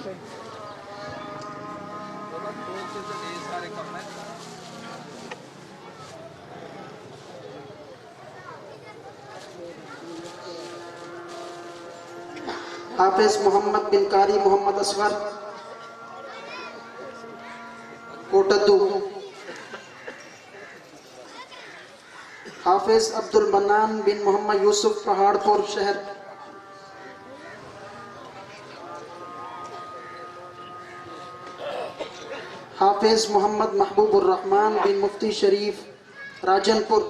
حافظ محمد بن قاری محمد اصغر کوٹدو، حافظ عبد المنان بن محمد یوسف پہاڑ پور شہر، حافظ محمد محبوب الرحمن بن مفتی شریف راجن پور،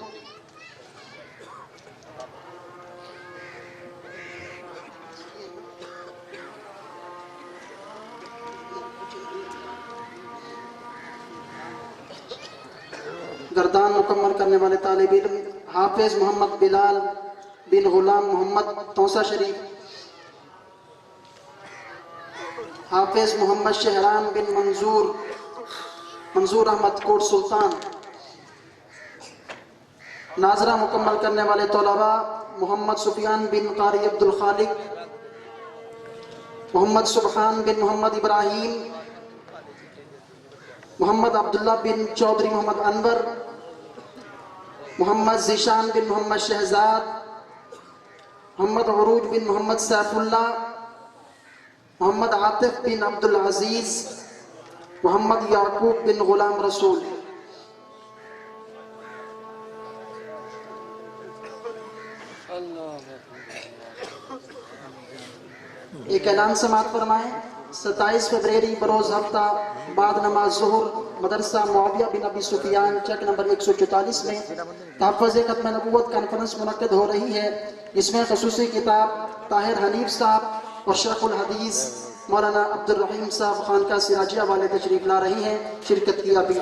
گردان مکمل کرنے والے طالب علم حافظ محمد بلال بن غلام محمد توسا شریف، حافظ محمد شہران بن منظور احمد کوٹ سلطان، ناظرہ مکمل کرنے والے طلباء محمد سفیان بن قاری عبد الخالق، محمد سبحان بن محمد ابراہیم، محمد عبداللہ بن چودھری محمد انور، محمد ذیشان بن محمد شہزاد، محمد عروج بن محمد سیف اللہ، محمد عاطف بن عبد العزیز، محمد یعقوب بن غلام رسول۔ ایک اعلان سماعت فرمائیں۔ 27 فروری بروز ہفتہ بعد نماز ظہر مدرسہ معاویہ بن ابی سفیان چیک نمبر 144 میں تحفظ ختم نبوت کانفرنس منعقد ہو رہی ہے، جس میں خصوصی کتاب طاہر حنیف صاحب اور شیخ الحدیث مولانا عبد الرحیم صاحب خانقاہ سراجیہ والے تشریف لا رہی ہیں، شرکت کی اپیل۔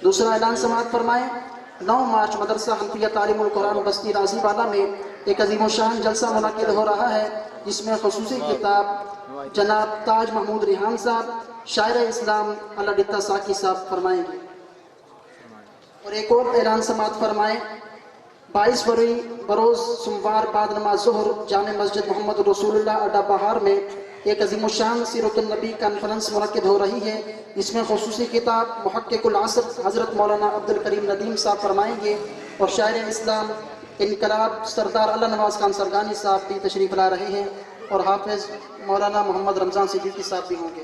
دوسرا اعلان سماعت فرمائیں۔ 9 مارچ مدرسہ حنفیہ تعلیم القرآن بستی رازی والا میں ایک عظیم الشان جلسہ منعقد ہو رہا ہے، جس میں خصوصی کتاب جناب تاج محمود ریحان صاحب شاعر اسلام اللہ ڈتا ساکی صاحب فرمائیں گے۔ اور ایک اور اعلان سماعت فرمائیں۔ 22 فروری بروز سوموار بعد نماز ظہر جامع مسجد محمد رسول اللہ اڈا بہار میں ایک عظیم الشان سیرت النبی کانفرنس منعقد ہو رہی ہے، اس میں خصوصی کتاب محقق العصر حضرت مولانا عبد الکریم ندیم صاحب فرمائیں گے، اور شاعر اسلام انقلاب سردار اللہ نواز خان سرگانی صاحب بھی تشریف لا رہے ہیں، اور حافظ مولانا محمد رمضان صدیقی صاحب بھی ہوں گے۔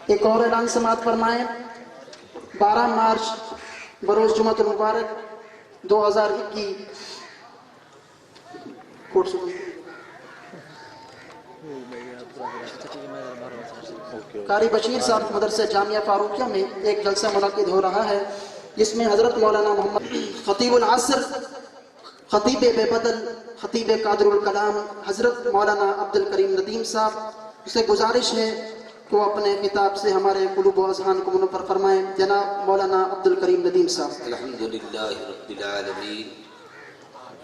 ایک اور اعلان سماعت فرمائیں۔ 12 مارچ بروز جمعۃ المبارک 2021 قاری بشیر صاحب مدرسہ جامعہ فاروقیہ میں ایک جلسہ منعقد ہو رہا ہے، جس میں حضرت مولانا محمد خطیب العصر، خطیب بے بدل، خطیب قادر الکلام حضرت مولانا عبد الکریم ندیم صاحب سے گزارش ہے کہ وہ اپنے خطاب سے ہمارے قلوب و اذہان کو منور فرمائیں۔ جناب مولانا عبد الکریم ندیم صاحب۔ الحمدللہ رب العالمین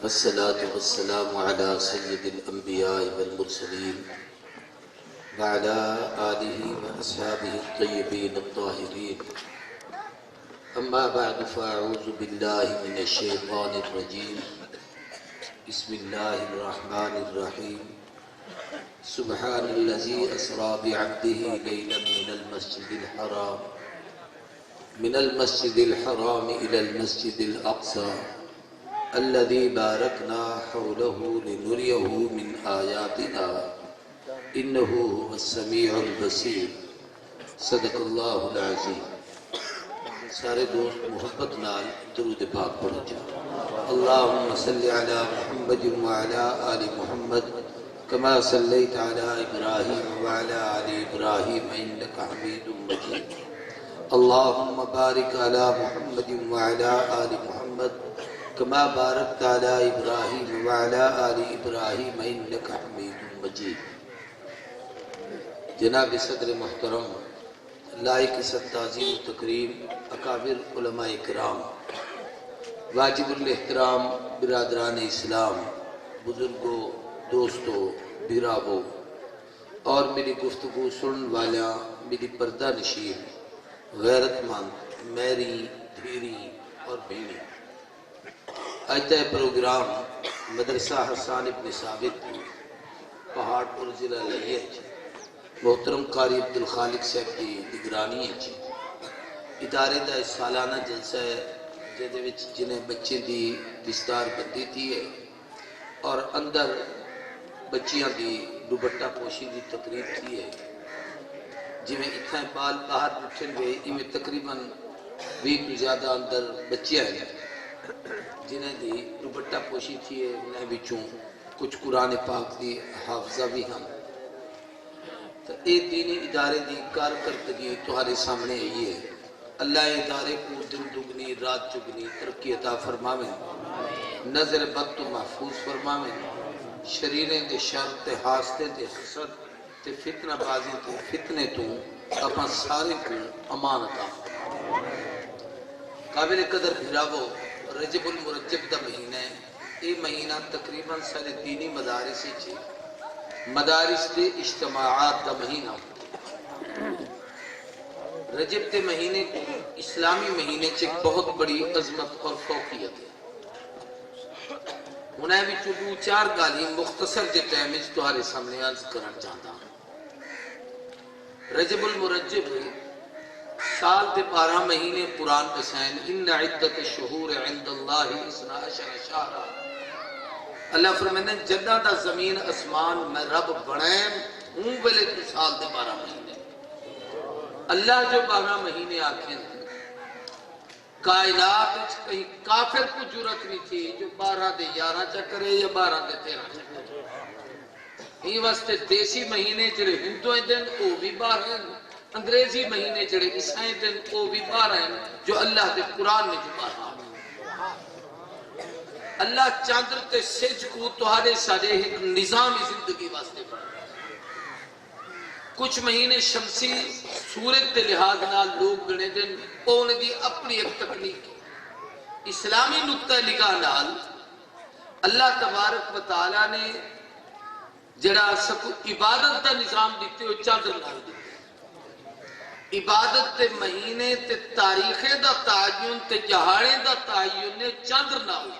والصلاة والسلام على سید الانبیاء والمرسلین وعلى آلہ واصحابہ الطیبین الطاہرین، اما بعد فاعوذ باللہ من الشیطان الرجیم، بسم اللہ الرحمن الرحیم، سبحان الذی اسری بعبدہ لیلا من المسجد الحرام الى المسجد الاقصى الذي باركنا حوله لنريه من آياتنا إنه هو السميع البصير صدق اللہ العظیم۔ سارے دوست محبت نال درود پاک پڑھو جا۔ اللہم صلی علی محمد وعلی آل محمد كما صليت على إبراهيم وعلى آل إبراهيم إنك حميد مجيد، اللهم بارك على محمد وعلى آل محمد كما باركت على إبراهيم وعلى آل إبراهيم إنك حميد مجيد۔ جناب صدر محترم، لائق تعظیم و تکریم اکابر علماء کرام، واجب الاحترام برادران اسلام، بزرگوں، دوستوں، بھراووں اور میری گفتگو سنن والیاں، میری پردہ نشین، غیرت مند، میری، دھیری اور بھینی، اج دا پروگرام مدرسہ حسان ابن ثابت پہاڑ پور ضلع لئیے محترم قاری عبدالخالق صاحب کی نگرانی ہے ادارے دا اس سالانہ جلسہ ہے جہدے وچ جنہیں بچے دی دستار بندی تھی ہے اور اندر بچیاں دی دوپٹہ پوشی دی تقریب تھی ہے جی میں اتنا بال باہر اٹھن گئے میں تقریباً 20 تو زیادہ اندر بچیاں ہیں جنہیں دی دوپٹہ پوشی تھی ہے انہیں بچوں کچھ قرآن پاک دی حافظہ بھی ہم تو اے دینی ادارے دی کارکردگی تمہارے سامنے آئی ہے اللہ ادارے کو دن دگنی رات چگنی ترقی عطا فرماویں نظر بد تو محفوظ فرماویں شریریں دے شر تے حاسدے تے حسد تے فتنہ بازی تے فتنے تو اپنا سارے کو امان عطا فرماویں قابل قدر بھراو رجب المرجب دا مہینہ ہے یہ مہینہ تقریباً سارے دینی مدارس چھے مدارس دے اجتماعات دا مہینہ رجب دے مہینے کو اسلامی مہینے چھے بہت بڑی عظمت اور فوقیت ہے انہیں بھی چلو 4 گالی مختصر جے ٹیمیج تمہارے سامنے عرض کرنا چاہتا ہوں رجب المرجب سال دے 12 مہینے قرآن پسین ان عدت شہور عند اللہ 12 شہرہ اللہ فرمائے جدہ دا زمین اسمان میں رب بنائیں ہوں بلے تو سال دے 12 مہینے اللہ جو 12 مہینے آکھیں کائنات کہیں کافر کو جرت نہیں تھی جو 12 دے 11 چکرے یا 12 دے 13 چکرے یہ واسطے دیسی مہینے جڑے ہندو دن وہ بھی 12 ہیں انگریزی مہینے جڑے عیسائی دن وہ بھی 12 ہیں جو اللہ دے قرآن میں جو 12 اللہ چاندر تے سج کو تہارے سارے ایک نظامی زندگی واسطے بڑھا کچھ مہینے شمسی سورت دے لحاظ نال لوگ گنے دن انہیں دی اپنی ایک تکنیک اسلامی نقطہ نگاہ نال اللہ تبارک و تعالیٰ نے جڑا سکو عبادت دا نظام دیتے ہو چاندر نال دیتے عبادت تے مہینے تے تاریخیں دا تعین تے جہاڑیں دا تعین نے چاندر نال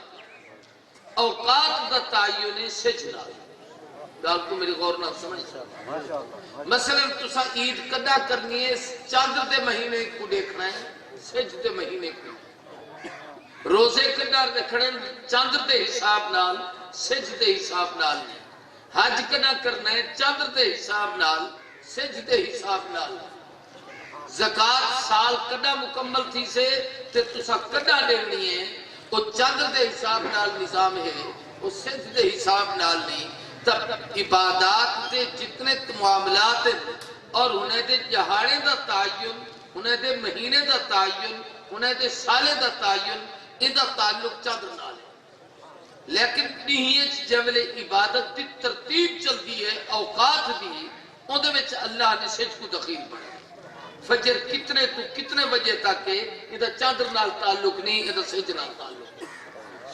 اوقات دا تعین سج نال گال کو میری غور نہ سمجھ مثلا تسا عید کدا کرنی ہے چاندر دے مہینے کو دیکھنا ہے سج دے مہینے کو روزے کدا رکھنے چاندر دے حساب نال سج دے حساب نال حج کدا کرنا ہے چاندر دے حساب نال سج دے حساب نال زکاة سال کدا مکمل تھی سے تے تسا کدا دینی ہے وہ چاندر دے حساب نال نظام ہے وہ سج دے حساب نال نہیں تب عبادات دے جتنے معاملات اور انہیں دے جہاڑے دا تعین انہیں دے مہینے دا تعین انہیں دے سالے دا تعین ان دا تعلق چاندر نال ہے لیکن نہیں جب عبادت دی ترتیب چلتی ہے اوقات دی ان دے وچ اللہ نے سج کو دخیل بڑھا فجر کتنے تو کتنے بجے تک ہے یہ دا چاندر نال تعلق نہیں یہ دا سج نال تعلق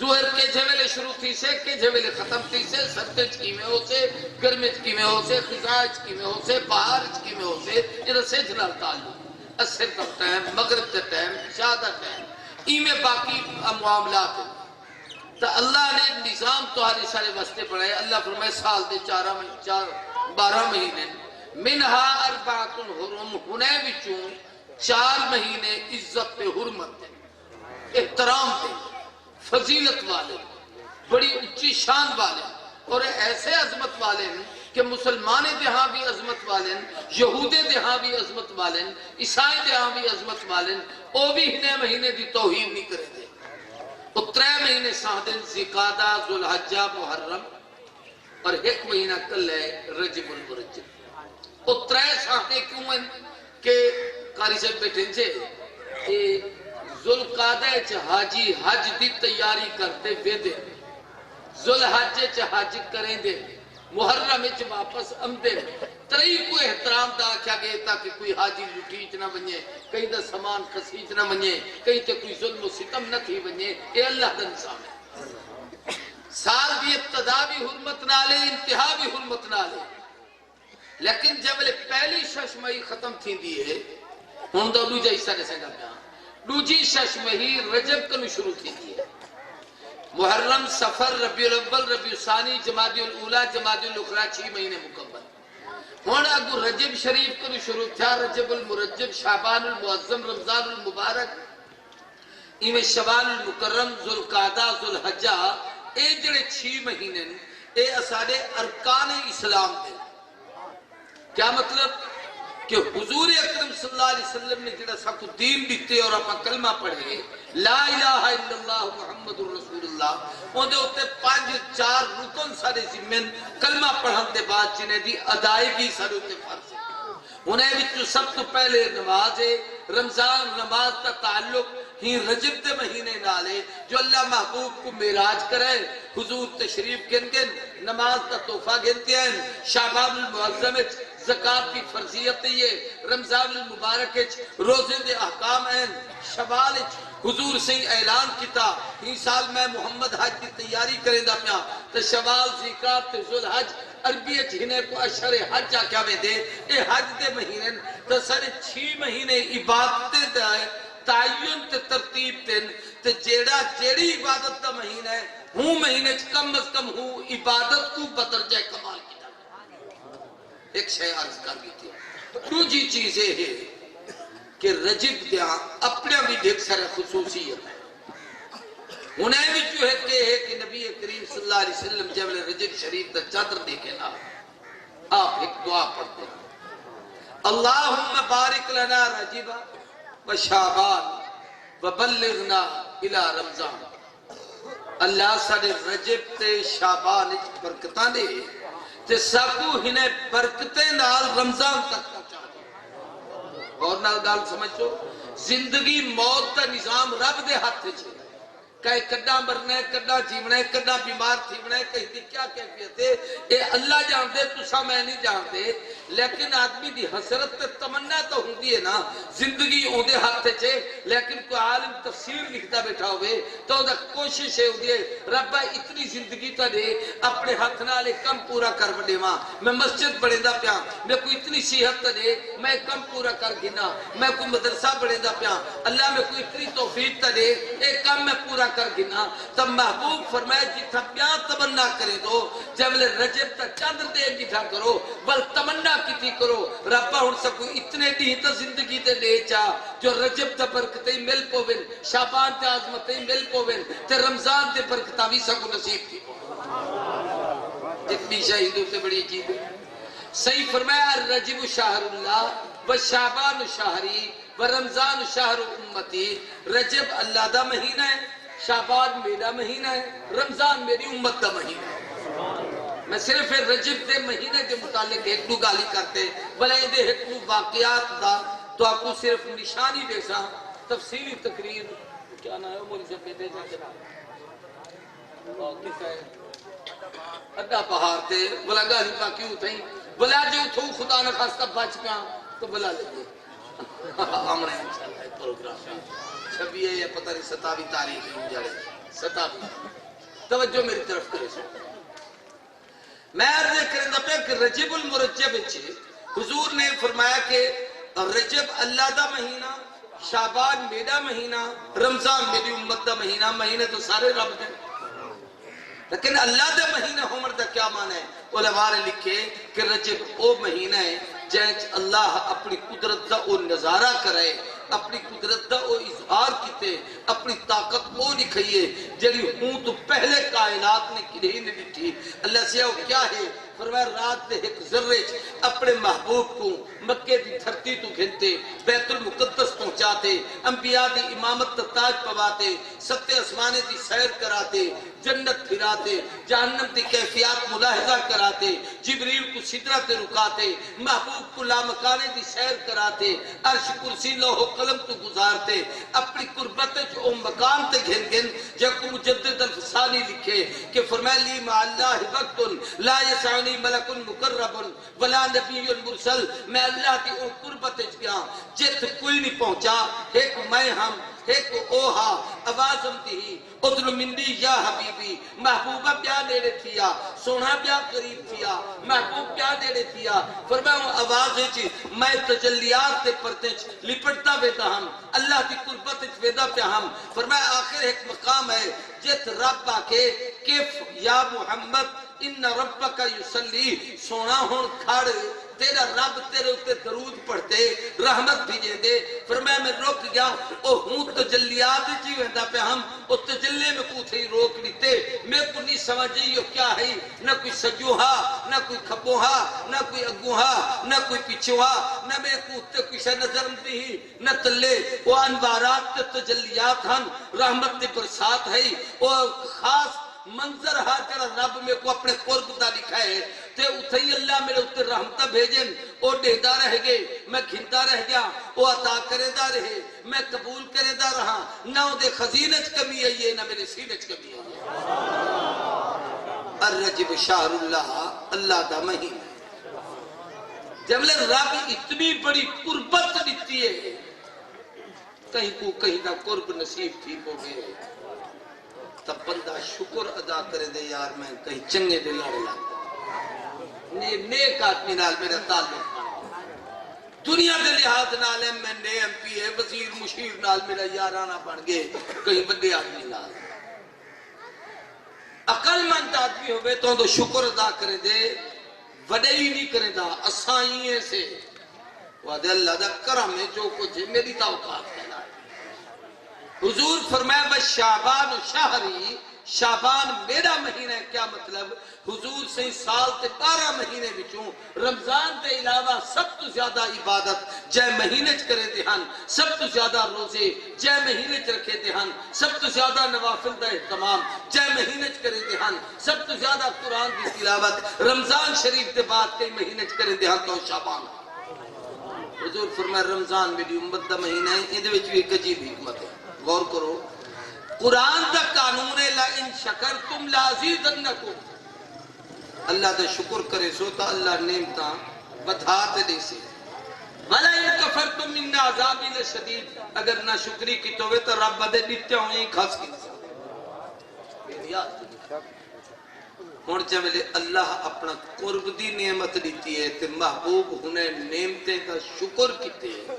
ظہر کے جھویلے شروع تھی سے کے جھویلے ختم تھی سے سردج کی میں ہو سے گرمج کی میں ہو سے خزاج کی میں ہو سے بہارج کی میں ہو سے یہ دا سج نال تعلق اثر کا ٹائم مغرب کا ٹائم عشاء کا ٹائم میں باقی معاملات ہیں تو اللہ نے نظام تمہارے سارے واسطے پڑھائے اللہ فرمائے سال دے 12 مہینے منہا اربعۃ حرم ہنے وچوں 4 مہینے عزت پہ حرمت دے احترام دے فضیلت والے بڑی اچھی شان والے اور ایسے عظمت والے ہیں کہ مسلمانے دہاں بھی عظمت والے ہیں یہودے دہاں بھی عظمت والے ہیں عیسائی دہاں بھی عظمت والے ہیں او بھی ہنے مہینے دی توہین نہیں کرے دے وہ 3 مہینے ساندن ذوالقعدہ ذوالحجہ محرم اور 1 مہینہ کل ہے رجب المرجب وہ 3 ساندے کیوں ہیں کہ قاری صاحب بیٹھے چھے ذوالقعدہ حاجی حج دی تیاری کرتے ویدے ذوالحجہ چ حج کریں دے محرم وچ واپس آمدے تری کو احترام دا کیا گئے تاکہ کوئی حاجی لٹیچ نہ بنے کہیں دا سامان خسیچ نہ بنے کہیں تے کوئی ظلم و ستم نہ تھی بنے اے اللہ دا نظام ہے سال دی ابتدا بھی حرمت نہ لے انتہا بھی حرمت نہ لے لیکن جب پہلی ششمائی ختم تھی دیئے ہوں دا دوجہ حصہ نے سنگا پیا دوجی ششمائی رجب کنو شروع تھی دیئے محرم، سفر، ربیع الاول، ربیع الثانی، جمادی الاولی، جمادی الاخری، 6 مہینے مکمل. ہوں اگو رجب شریف کو شروع تھا، رجب المرجب، شعبان المعظم، رمضان المبارک، ایویں شوال المکرم، ذوالقعدہ، ذوالحجہ، اے جڑے 6 مہینے اے اساڑے ارکان اسلام دے. کیا مطلب؟ کہ حضور اکرم صلی اللہ علیہ وسلم نے جڑا سب کو دین دیتے اور اپنا کلمہ پڑھے لا الہ الا اللہ محمد رسول اللہ، ان دے ہوتے 5-4 رکن سارے زمین کلمہ پڑھن دے بعد جنہیں دی ادائیگی سارے ہوتے فرض ہے. انہیں بھی سب تو پہلے نماز ہے. رمضان نماز کا تعلق ہی رجب دے مہینے نالے جو اللہ محبوب کو معراج کرے. حضور تشریف گن گن نماز کا تحفہ گنتے ہیں. شعبان المعظم زکاة کی فرضیت ہے. رمضان المبارک روزے دے احکام ہیں. شوال حضور سے اعلان کیتا ہی سال میں محمد حج کی تیاری کریں دا پیا تو شوال ذکرات ذوالحج عربی ہنے کو اشہر حج کیا میں دے. اے حج دے مہینے تو سارے 6 مہینے عبادتیں دے تعین تے ترتیب تین تے جیڑی عبادت دا مہینہ ہے ہوں مہینے کم از کم ہوں عبادت کو بدرجہ کمال کی. ایک شے عرض کر گئی تھی. دوسری چیز یہ ہے کہ رجب دیا اپنے بھی دیکھ سارے خصوصیت ہے. انہیں بھی جو ہے کہ نبی کریم صلی اللہ علیہ وسلم جب رجب شریف دا چادر دیکھے نا آپ ایک دعا پڑھتے ہیں اللہم بارک لنا رجب و شعبان و بلغنا الى رمضان. اللہ سارے رجب تے شعبان برکتاں دے تے ساکو ہنے برکتیں نال رمضان تک پہنچا دے. اور نال گال سمجھو زندگی موت کا نظام رب دے ہاتھ چھے. کہیں کڈا مرنا ہے، کڈا جیونا ہے، کڈا بیمار تھیونا ہے، کہیں دی کیا کیفیت ہے اے اللہ جانتے تسا میں نہیں جانتے. لیکن آدمی دی حسرت تے تمنا تو ہوندی ہے نا زندگی اوندے ہاتھ چھے. لیکن کوئی عالم تفسیر لکھتا بیٹھا ہوئے تو دا کوشش ہے ہوندی ہے ربا اتنی زندگی تا دے اپنے ہاتھ نالے کم پورا کر بڑے ماں. میں مسجد بڑے دا پیا میں کوئی اتنی صحت تا دے میں کم پورا کر گنا. میں کوئی مدرسہ بڑے دا پیا اللہ میں کوئی اتنی توفیق تا دے ایک کم میں پورا کر گنا. تب محبوب فرمائے جتھا پیا تمنا کرے دو جب رجب تا چاندر دے جتھا کرو بل تمنا کتی کرو ربا ہن سکو اتنے دی تا زندگی تے لے چا جو رجب تا برکتیں مل پوین، شعبان تے عظمتیں مل پوین تے رمضان تے برکتاں بھی سکو نصیب تھی. اتنی شہیدوں سے بڑی چیز ہے. صحیح فرمایا رجب شہر اللہ و شعبان شہری و رمضان شہر امتی. رجب اللہ دا مہینہ ہے، شعبان میرا مہینہ ہے، رمضان میری امت دا مہینہ ہے. میں صرف رجب دے مہینے کے متعلق ایک دو گالی کرتے بلے دے ایک دو واقعات دا تو آپ کو صرف نشانی دے سا تفصیلی تقریر کیا نہ ہے مولی سے بیٹے جا جناب کس ہے اڈا پہاڑ تے بلا گالی باقی ہوتا ہی بلا جو تھو خدا نہ خواستہ بچ پیا تو بلا لگے آمرے انشاءاللہ ایک پروگرام 26 یا پتہ نہیں 27 تاریخ ہوں جڑے 27 توجہ میری طرف کرے سو. میں عرض کریں دا پہ کہ رجب المرجب حضور نے فرمایا کہ رجب اللہ دا مہینہ، شعبان میرا مہینہ، رمضان میری امت دا مہینہ. مہینے تو سارے رب دے لیکن اللہ دے مہینہ ہومر دا کیا معنی ہے؟ علماء نے لکھے کہ رجب او مہینہ ہے جہاں اللہ اپنی قدرت دا او نظارہ کرے، اپنی قدرت دا او اظہار کیتے، اپنی طاقت او دکھائیے جڑی ہوں تو پہلے کائنات نے کدھی نہیں دکھی. اللہ سے وہ کیا ہے؟ فرمایا رات دے ایک ذرے اپنے محبوب کو مکے دی دھرتی تو گھنتے بیت المقدس پہنچاتے، انبیاء دی امامت تا تاج پواتے، ستے اسمانے دی سیر کراتے، جنت پھراتے، جہنم دی کیفیات ملاحظہ کراتے، جبریل کو سدرہ تے رکاتے، محبوب کو لامکانے دی سیر کراتے، عرش کرسی لوح و قلم تو گزارتے، اپنی قربت جو مکان تے گھن گھن جب کو مجدد الفسانی لکھے کہ فرمایا لی مع اللہ وقت لا یسعنی ملک مقرب ولا نبی مرسل. میں اللہ کی او قربت گیا جت کوئی نہیں پہنچا ایک میں ہم ایک اوہا آواز امتی ہی ادھر مندی یا حبیبی. محبوبہ پیا نیڑے تھیا، سونا پیا قریب تھیا، محبوب پیا نیڑے تھیا. فرمایا آواز ہے میں تجلیات تے پرتے لپٹتا بیتا ہم اللہ کی قربت ویدہ پہ ہم. فرمایا آخر ایک مقام ہے جت رب آکے کف یا محمد ان ربک یصلی سونا ہون کھڑ تیرا رب تیرے اتے درود پڑھتے رحمت بھیجے دے فرمایا میں رک گیا او ہوں تجلیات جی ویندا پہ ہم او تجلے میں کو تھی روک لیتے میں کو نہیں سمجھی یہ کیا ہے نہ کوئی سجوہا نہ کوئی کھبوہا نہ کوئی اگوہا نہ کوئی پیچھوہا نہ میں کو تے کوئی شے نظر نہیں نہ تلے وہ انوارات تے تجلیات ہن رحمت تے برسات ہے او خاص منظر ہا جڑا رب میں کو اپنے قرب دا لکھا ہے تے اتھائی اللہ میرے اتنے رحمتہ بھیجن او ڈیدہ رہ گئے میں گھنتا رہ گیا او عطا کرے دا رہے میں قبول کرے دا رہا نہ او دے خزینچ کمی آئیے نہ میرے سینچ کمی آئیے الرجب شہر اللہ اللہ دا مہین جب لے رب اتنی بڑی قربت دیتی ہے کہیں کو کہیں دا قرب نصیب تھی ہو گئے تب بندہ شکر ادا کرے دے یار میں کہیں چنگے دے لڑ لگا نیک آدمی نال میرا تعلق دنیا دے لحاظ نال M N A M P A وزیر مشیر نال میرا یارانہ بن گئے کہیں بندے آدمی نال عقل مند آدمی ہوئے تو شکر ادا کرے دے وڈے ہی نہیں کرے دا اسائیے سے وعدے اللہ دا کرم ہے جو کچھ میری توقعات کہنا ہے حضور فرمایا بس شعبان و شہری شعبان میرا مہینہ ہے کیا مطلب حضور سے سال تے 12 مہینے بچوں رمضان تے علاوہ سب تو زیادہ عبادت جے مہینے چ کرے دہن سب تو زیادہ روزے جے مہینے چ رکھے دہن سب تو زیادہ نوافل دا اہتمام جے مہینے چ کرے دہن سب تو زیادہ قرآن کی تلاوت رمضان شریف کے بعد کئی مہینے چ کرے دہن تو شعبان حضور فرمایا رمضان میری امت دا مہینہ ہے اندے وچ بھی ایک عجیب حکمت ہے غور کرو قرآن دا قانون ہے لَإِن شَكَرْتُمْ لَعَزِيزَنَّكُمْ اللہ دا شکر کرے سو تا اللہ نعمتاں بدھاتے دے سے وَلَئِن كَفَرْتُمْ مِنَّ عَذَابِ لَشَدِيدٍ اگر نہ شکری کی توے تو رب دے بیتے ہوئے کھاس کی ہون چاہے اللہ اپنا قرب دی نعمت دیتی ہے تے محبوب ہونے نعمتیں کا شکر کیتے ہیں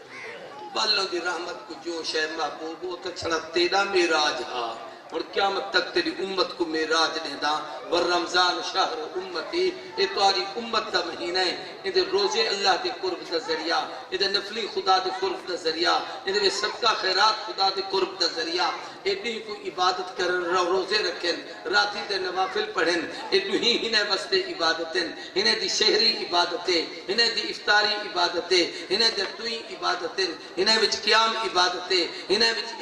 بالوں دی رحمت کو جوش ہے محبوب وہ تو چھڑا تیرا میراج ہا اور قیامت تک تیری امت کو میراج دے دا ورمضان شہر امتی یہ تاری امت دا مہینہ ہے یہ روزے اللہ دے قرب دا ذریعہ یہ نفلی خدا دے قرب دا ذریعہ یہ صدقہ خیرات خدا دے قرب دا ذریعہ ایڈی کوئی عبادت کرن روزے رکھن راتی دے نوافل پڑھن ایڈو ہی ہنے وستے عبادتیں ہنے دی شہری عبادتیں ہنے دی افطاری عبادتیں ہنے دی توئی عبادتیں ہنے وچ قیام عبادتیں ہنے وچ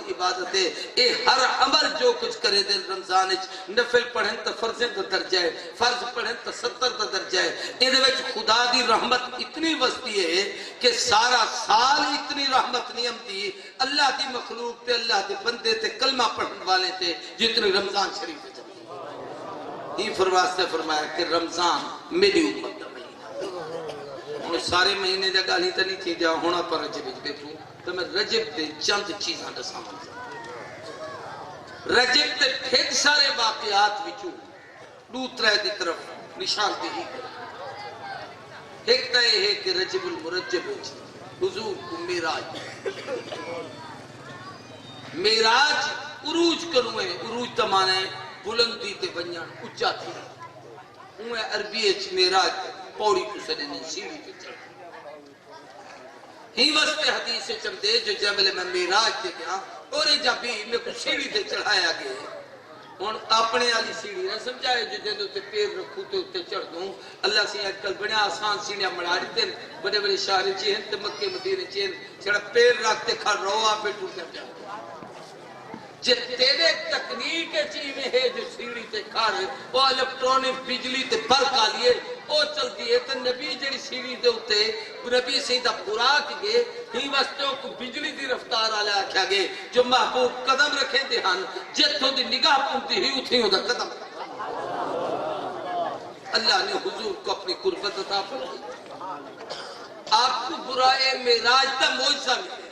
عبادتیں اے ہر عمل جو کچھ کرے دے رمضان وچ نفل پڑھن تا فرض دا درجہ ہے فرض پڑھن تا 70 دا درجہ ہے ان وچ خدا دی رحمت اتنی وسطی ہے کہ سارا سال اتنی رحمت نہیں امتی اللہ دی مخلوق تے اللہ دے بندے تے کلمہ پڑھن والے تے جتنے رمضان شریف تے جب ہی فرماستے فرمایا کہ رمضان میری امت دا مہینہ انہوں سارے مہینے جا گالی تا نہیں تھی جا ہونا پر رجب بیٹھوں تو میں رجب دے چند چیزاں دا سامان رجب تے پھر سارے واقعات بچوں دوترے دی طرف نشان دہی کر ایک تا یہ ہے کہ رجب المرجب حضور کو میراج میراج عروج کروں ہے عروج تمانے بلندی تے بنیان اچھا تھی انہیں عربی اچھ میراج پوڑی کو سننی سیڑھی تے چڑھ ہی وسط حدیث چمدے جو جبل میں میراج تے گیا اور جب بھی میں کچھ سیڑھی تے چڑھایا گئے ہون اپنے والی سیڑھی نہ سمجھائے جو جن تے پیر رکھو تے اتے چڑھ دوں اللہ سے اج کل بڑے آسان سیڑھیاں بنا دیتے بڑے بڑے شہر چین تے مکے مدینے چین چھڑا پیر رکھتے کھڑ رہو آپ پہ ٹوٹ جائے جے تیرے تکنیک چیزیں ہے جو سیڑھی تے کھڑ وہ الیکٹرونک بجلی تے برق آ لیے او چلتی ہے تو نبی جڑی سیڑھی دے ہوتے نبی سیدھا خوراک گئے ہی واسطے کو بجلی دی رفتار آلے آکھا گئے جو محبوب قدم رکھے دے ہن جتوں دی نگاہ پونتی ہی اتھی ہوں دا قدم اللہ نے حضور کو اپنی قربت عطا فرمائی آپ کو برائے معراج تا معجزہ ملے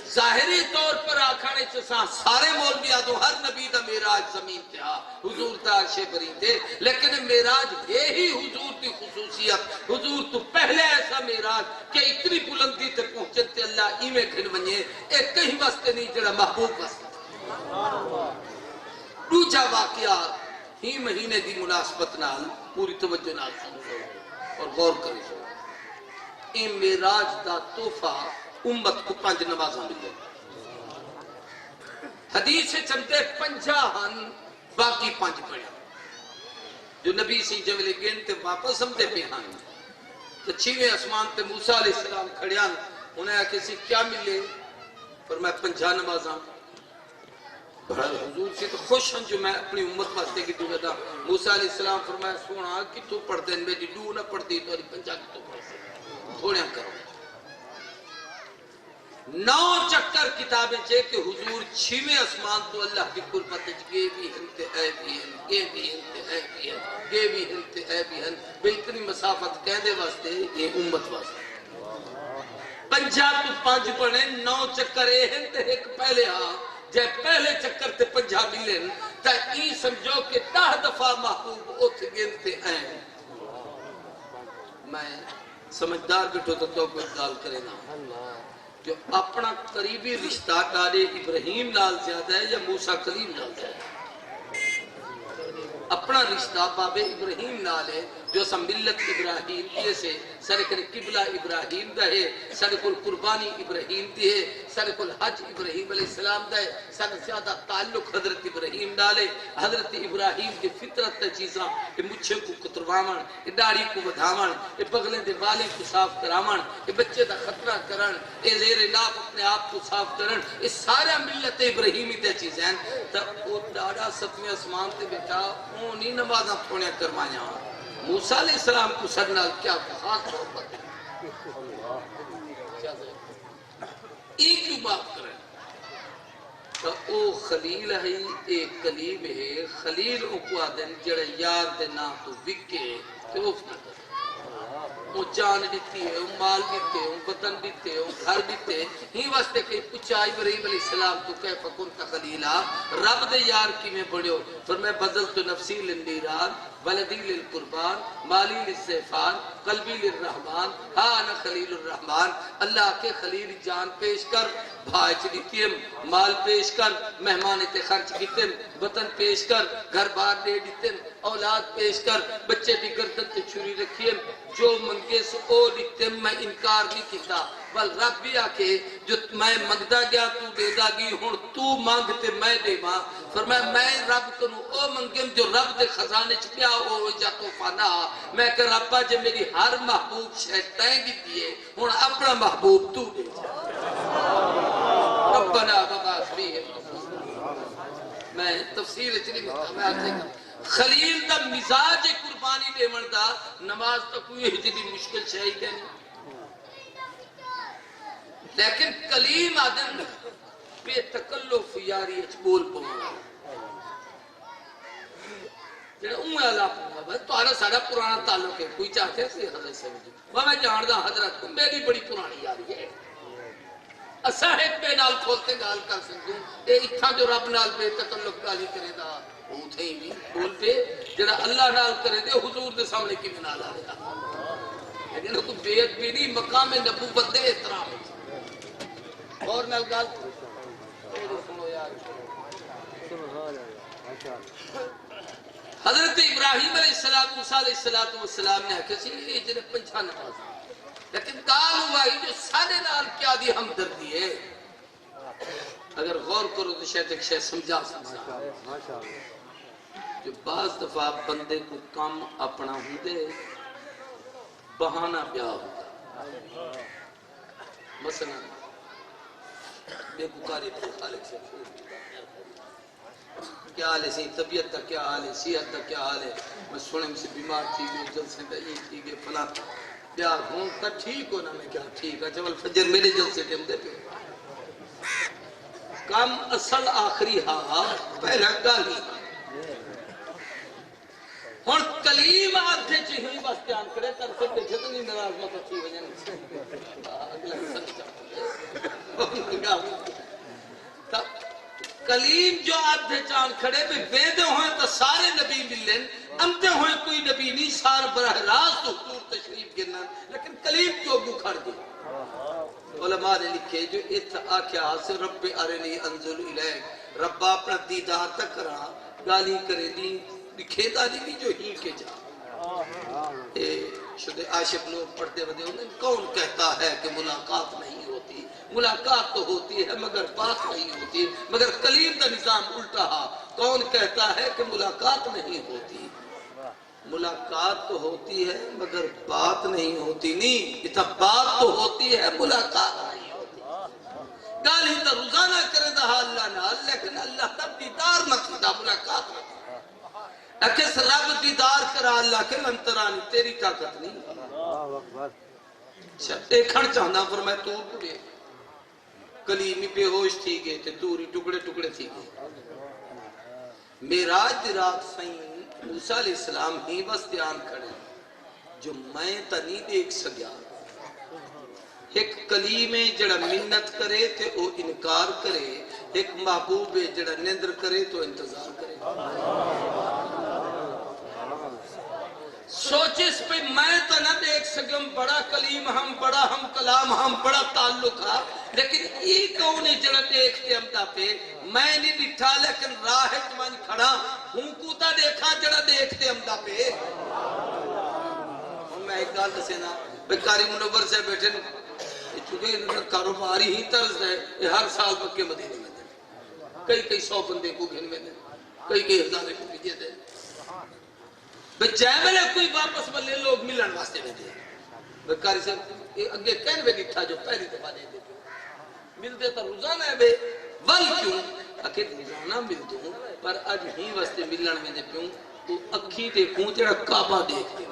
ظاہری طور پر آکھانے چساں سارے مولویاں تو ہر نبی دا معراج زمین تے ہا حضور تا عرش بری تے لیکن معراج ہے ہی حضور کی خصوصیت حضور تو پہلے ایسا معراج کہ اتنی بلندی تے پہنچے تے اللہ ایویں گھن ونجے ایک کہیں واسطے نہیں جڑا محبوب واسطے دوجا واقعہ ہی مہینے دی مناسبت نال پوری توجہ نال سنو اور غور کرو. اے معراج دا تحفہ امت کو 5 نمازاں ملے. حدیث سے چلتے 50 ہن باقی 5 پڑھے جو نبی سی جولے گین تے واپس ہمتے پہ ہن. تو 6ویں آسمان تے موسیٰ علیہ السلام کھڑیان انہیں کسی کیا ملے فرمایا 50 نمازاں. بڑا حضور سے تو خوش ہن جو میں اپنی امت واسطے کی دوں گا. موسیٰ علیہ السلام فرمایا سونا کہ تو پڑھ دیں میری دو نہ پڑھتی تو 50 کی تو پڑھ دیں تھوڑے کرو. 9 چکر کتابیں چاہے کہ حضور 6ویں آسمان تو اللہ کی قربت گے بھی ہنتے اے بھی ہن گے بھی ہنتے اے بھی ہن گے بھی ہنتے اے بھی ہن بے اتنی مسافت کہہ دے واسطے یہ امت واسطے 50 تو 5 پڑھیں 9 چکر اے ہنتے ایک پہلے ہاں جے پہلے چکر تے 50 ملیں تا ای سمجھو کہ 10 دفعہ محبوب اتھ گنتے ہیں. میں سمجھدار بیٹھو تو کوئی دال کرے نا جو اپنا قریبی رشتہ ڈالے ابراہیم نال زیادہ ہے یا موسیٰ کلیم نال زیادہ ہے. اپنا رشتہ باب ابراہیم نال ہے جو سا ملت ابراہیم دیئے سے سارے کل قبلہ ابراہیم دا ہے سارے کل قربانی ابراہیم دی ہے سارے کل حج ابراہیم علیہ السلام دا ہے سارے زیادہ تعلق حضرت ابراہیم ڈالے. حضرت ابراہیم کی فطرت تا چیزاں یہ مچھے کو کتروامن یہ داڑھی کو بدھامن یہ بغلیں دے والی کو صاف کرامن یہ بچے دا خطرہ کرن یہ زیر ناف اپنے آپ کو صاف کرن یہ سارا ملت ابراہیمی دے چیزیں تا وہ داڑا 7ویں آسمان تے بیٹا اونی نمازاں تھوڑے کرمائیاں. موسیٰ علیہ السلام کو سرنال کیا خاص محبت ہے ایک کیوں بات کریں تو او خلیل ہے ایک کلیم ہے. خلیل او کو آدن جڑے یار دے نا تو وکے تو اوف نہ کریں. او جان دیتی ہے او مال دیتے او وطن دیتے او گھر دیتے ہی واسطے کہ پوچھا ابراہیم علیہ السلام تو کیف کنت خلیلا رب دے یار کی میں بڑھو فرمایا بدلت نفسی للنیران ولدی للقربان مالی للسیفان قلبی للرحمن ہاں انا خلیل الرحمن. اللہ کے خلیل جان پیش کر بھائی دیتیم مال پیش کر مہمان تے خرچ کیتیم وطن پیش کر گھر بار دے دیتیم اولاد پیش کر بچے دی گردن تے چھری رکھیم جو منگے سو او دیتیم میں انکار نہیں کیتا بل رب بھی آکے جو میں مگدہ گیا تو دے دا گی ہون تو مانگتے میں دے ماں فرمایا میں رب کنو او منگیم جو رب دے خزانے چکیا او جا توفانہ میں کہ ربا جے میری ہر محبوب شہدائیں گی دیئے ہون اپنا محبوب تو دے جا ربنا وبعث فیہم. میں تفسیر اتنی میں آتے گا خلیل دا مزاج قربانی دے مردہ نماز تک کوئی اتنی مشکل شہید ہے لیکن کلیم آدم بے تکلف یاری اچ بول پہنگا جنہا اوہ اللہ پہنگا تو آرہ سارا پرانا تعلق ہے کوئی چاہتے ہیں حضرت سے میں جاندہ حضرت کو میری بڑی پرانی یاری ہے اساہد پہ نال کھولتے گال کر سکتوں اے اتھا جو رب نال بے تکلف گالی کرے دا وہ تھے ہی بھی بول پہ جنہا اللہ نال کرے دے حضور دے سامنے کی منال آ رہا لیکن تو بیعت بھی نہیں مقام نبوت دے احترام ہے اور نال گال سنو یار حضرت ابراہیم علیہ السلام موسیٰ علیہ السلام نے کسی یہ جنہیں 50 نماز لیکن کال ہوا ہی جو سارے نال کیا دی ہمدردی ہے اگر غور کرو تو شاید ایک شاید سمجھا سکتا جو بعض دفعہ بندے کو کام اپنا ہوں دے بہانہ بیاہ ہوتا مثلا بے بکاری پر خالق سے کیا حال ہے سی طبیعت کا کیا حال ہے صحت کا کیا حال ہے میں سنے میں سے بیمار تھی گئے جلسے کا یہ تھی گئے فلاں بیاہ ہوں تا ٹھیک ہونا میں کیا ٹھیک ہے جب فجر میرے جلسے ٹیم دے پہ کام اصل آخری ہاں پہلا گالی اور کلیم آدھے چہی بس جان کرے تر سے پہ جتنی نراز مت اچھی وجہ اگلا سچ کلیم جو آدھے چاند کھڑے بھی بیدے ہوئے تو سارے نبی ملن امتے ہوئے کوئی نبی نہیں سار براہ راست حضور تشریف گرنا لیکن کلیم کیوں ابو کھڑ گئے علماء نے لکھے جو ات آکھیا سے رب ارنی انظر الیک ربا اپنا دیدار تک کرا گالی کرے دی کھیدا دی بھی جو ہی کے جا شدہ عاشق لوگ پڑھتے ودے انہیں کون کہتا ہے کہ ملاقات نہیں ہوتی؟ ملاقات تو ہوتی ہے مگر بات نہیں ہوتی، مگر کلیم کا نظام الٹا ہے، کون کہتا ہے کہ ملاقات نہیں ہوتی؟ ملاقات تو ہوتی ہے مگر بات نہیں ہوتی، نہیں اتنا بات تو ہوتی ہے ملاقات نہیں ہوتی۔ گالی تو روزانہ کرے دا اللہ نے، لیکن اللہ تب دیدار نہ تھی دا ملاقات نہ تھی۔ اکس رب دیدار کرا اللہ کے لنترانی تیری طاقت نہیں۔ دیکھن چاہنا فرمائے تو پڑے کلیمی بے ہوش تھی گئے تے توری ٹکڑے ٹکڑے تھی گئے۔ میراج دی رات سائیں موسیٰ علیہ السلام ہی بس دیان کھڑے جو میں تا نہیں دیکھ سکیا، ایک کلیمے جڑا منت کرے تے او انکار کرے، ایک محبوب جڑا نندر کرے تو انتظار کرے۔ سوچ اس پہ میں تو نہ دیکھ سکم، بڑا کلیم ہم، بڑا ہم کلام ہم، بڑا تعلق ہے، لیکن یہ کون ہے جڑا دیکھتے ہم تا پہ میں نہیں بٹھا لیکن راہ جمان کھڑا ہوں کوتا دیکھا جڑا دیکھتے ہم تا پہ۔ اور میں ایک گال سے نا بیکاری منور سے بیٹھے چونکہ کاروباری ہی طرز ہے، یہ ہر سال مکے مدینے میں دیں، کئی 100 بندے کو گھن میں دیں، کئی 1000 کو بھیجے دیں، بچائے میں نے کوئی واپس بلے لوگ ملن واسطے میں دے بکاری سے اگے کہنے میں نٹھا جو پہلی دفعہ دے دے ملتے تو روزانہ ہے بے ول کیوں اکھے روزانہ ملتے ہوں پر اج ہی واسطے ملن میں دے پیوں تو اکھی دیکھوں جڑا کعبہ دیکھتے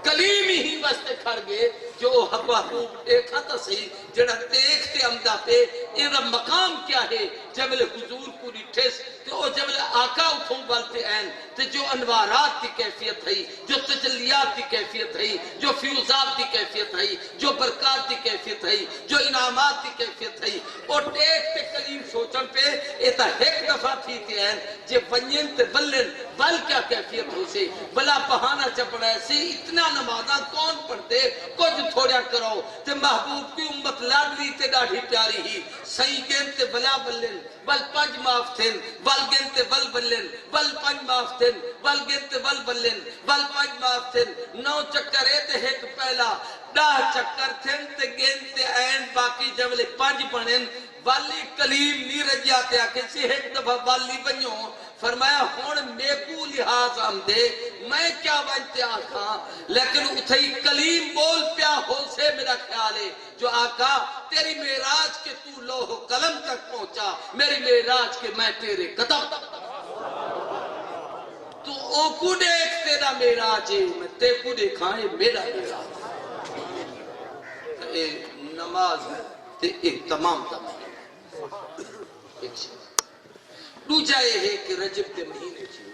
کلیم ہی واسطے کھڑ گئے جو حق محبوب دیکھا تا صحیح جڑا دیکھتے امدہ پہ ایرہ مقام کیا ہے جبل حضور کو نٹھس تو جبل آقا اتھوں بالتے این تو جو انوارات کی کیفیت ہے، جو تجلیات کی کیفیت ہے، جو فیوزات کی کیفیت ہے، جو برکات کی کیفیت ہے، جو انعامات کی کیفیت ہے، اور دیکھتے کلیم سوچن پہ ایتا ایک دفعہ تھی تے این جے ونین تے بلن بل کیا کیفیت ہو سے بلا پہانا چپڑا ایسے اتنا نمازہ کون پڑھتے کچھ تھوڑیا کرو تے محبوب کی امت لاڈلی تے ڈاڑھی پیاری ہی سہی گین تے بلا بلن بل پنج معاف تھن بل گین تے بل بلن بل پنج معاف تھن بل گین تے بل بلن بل پنج معاف تھن 9 چکر ہے تے ایک پہلا 10 چکر تھن تے گین تے این باقی جملے 5 بنن والی کلیم نہیں رجیاتے آکے سی ایک دفعہ والی بنیوں فرمایا ہون میکو لحاظ ہم دے میں کیا بنتے آقا لیکن اتھائی کلیم بول پیا ہو سے میرا خیال ہے جو آقا تیری معراج کے تو لوح و قلم تک پہنچا میری معراج کے میں تیرے قدم تو او کو دیکھ تیرا معراج ہے میں تے کو دیکھائیں میرا معراج اے نماز تے اہتمام تمام دوجہ یہ ہے کہ رجب کے مہینے چھو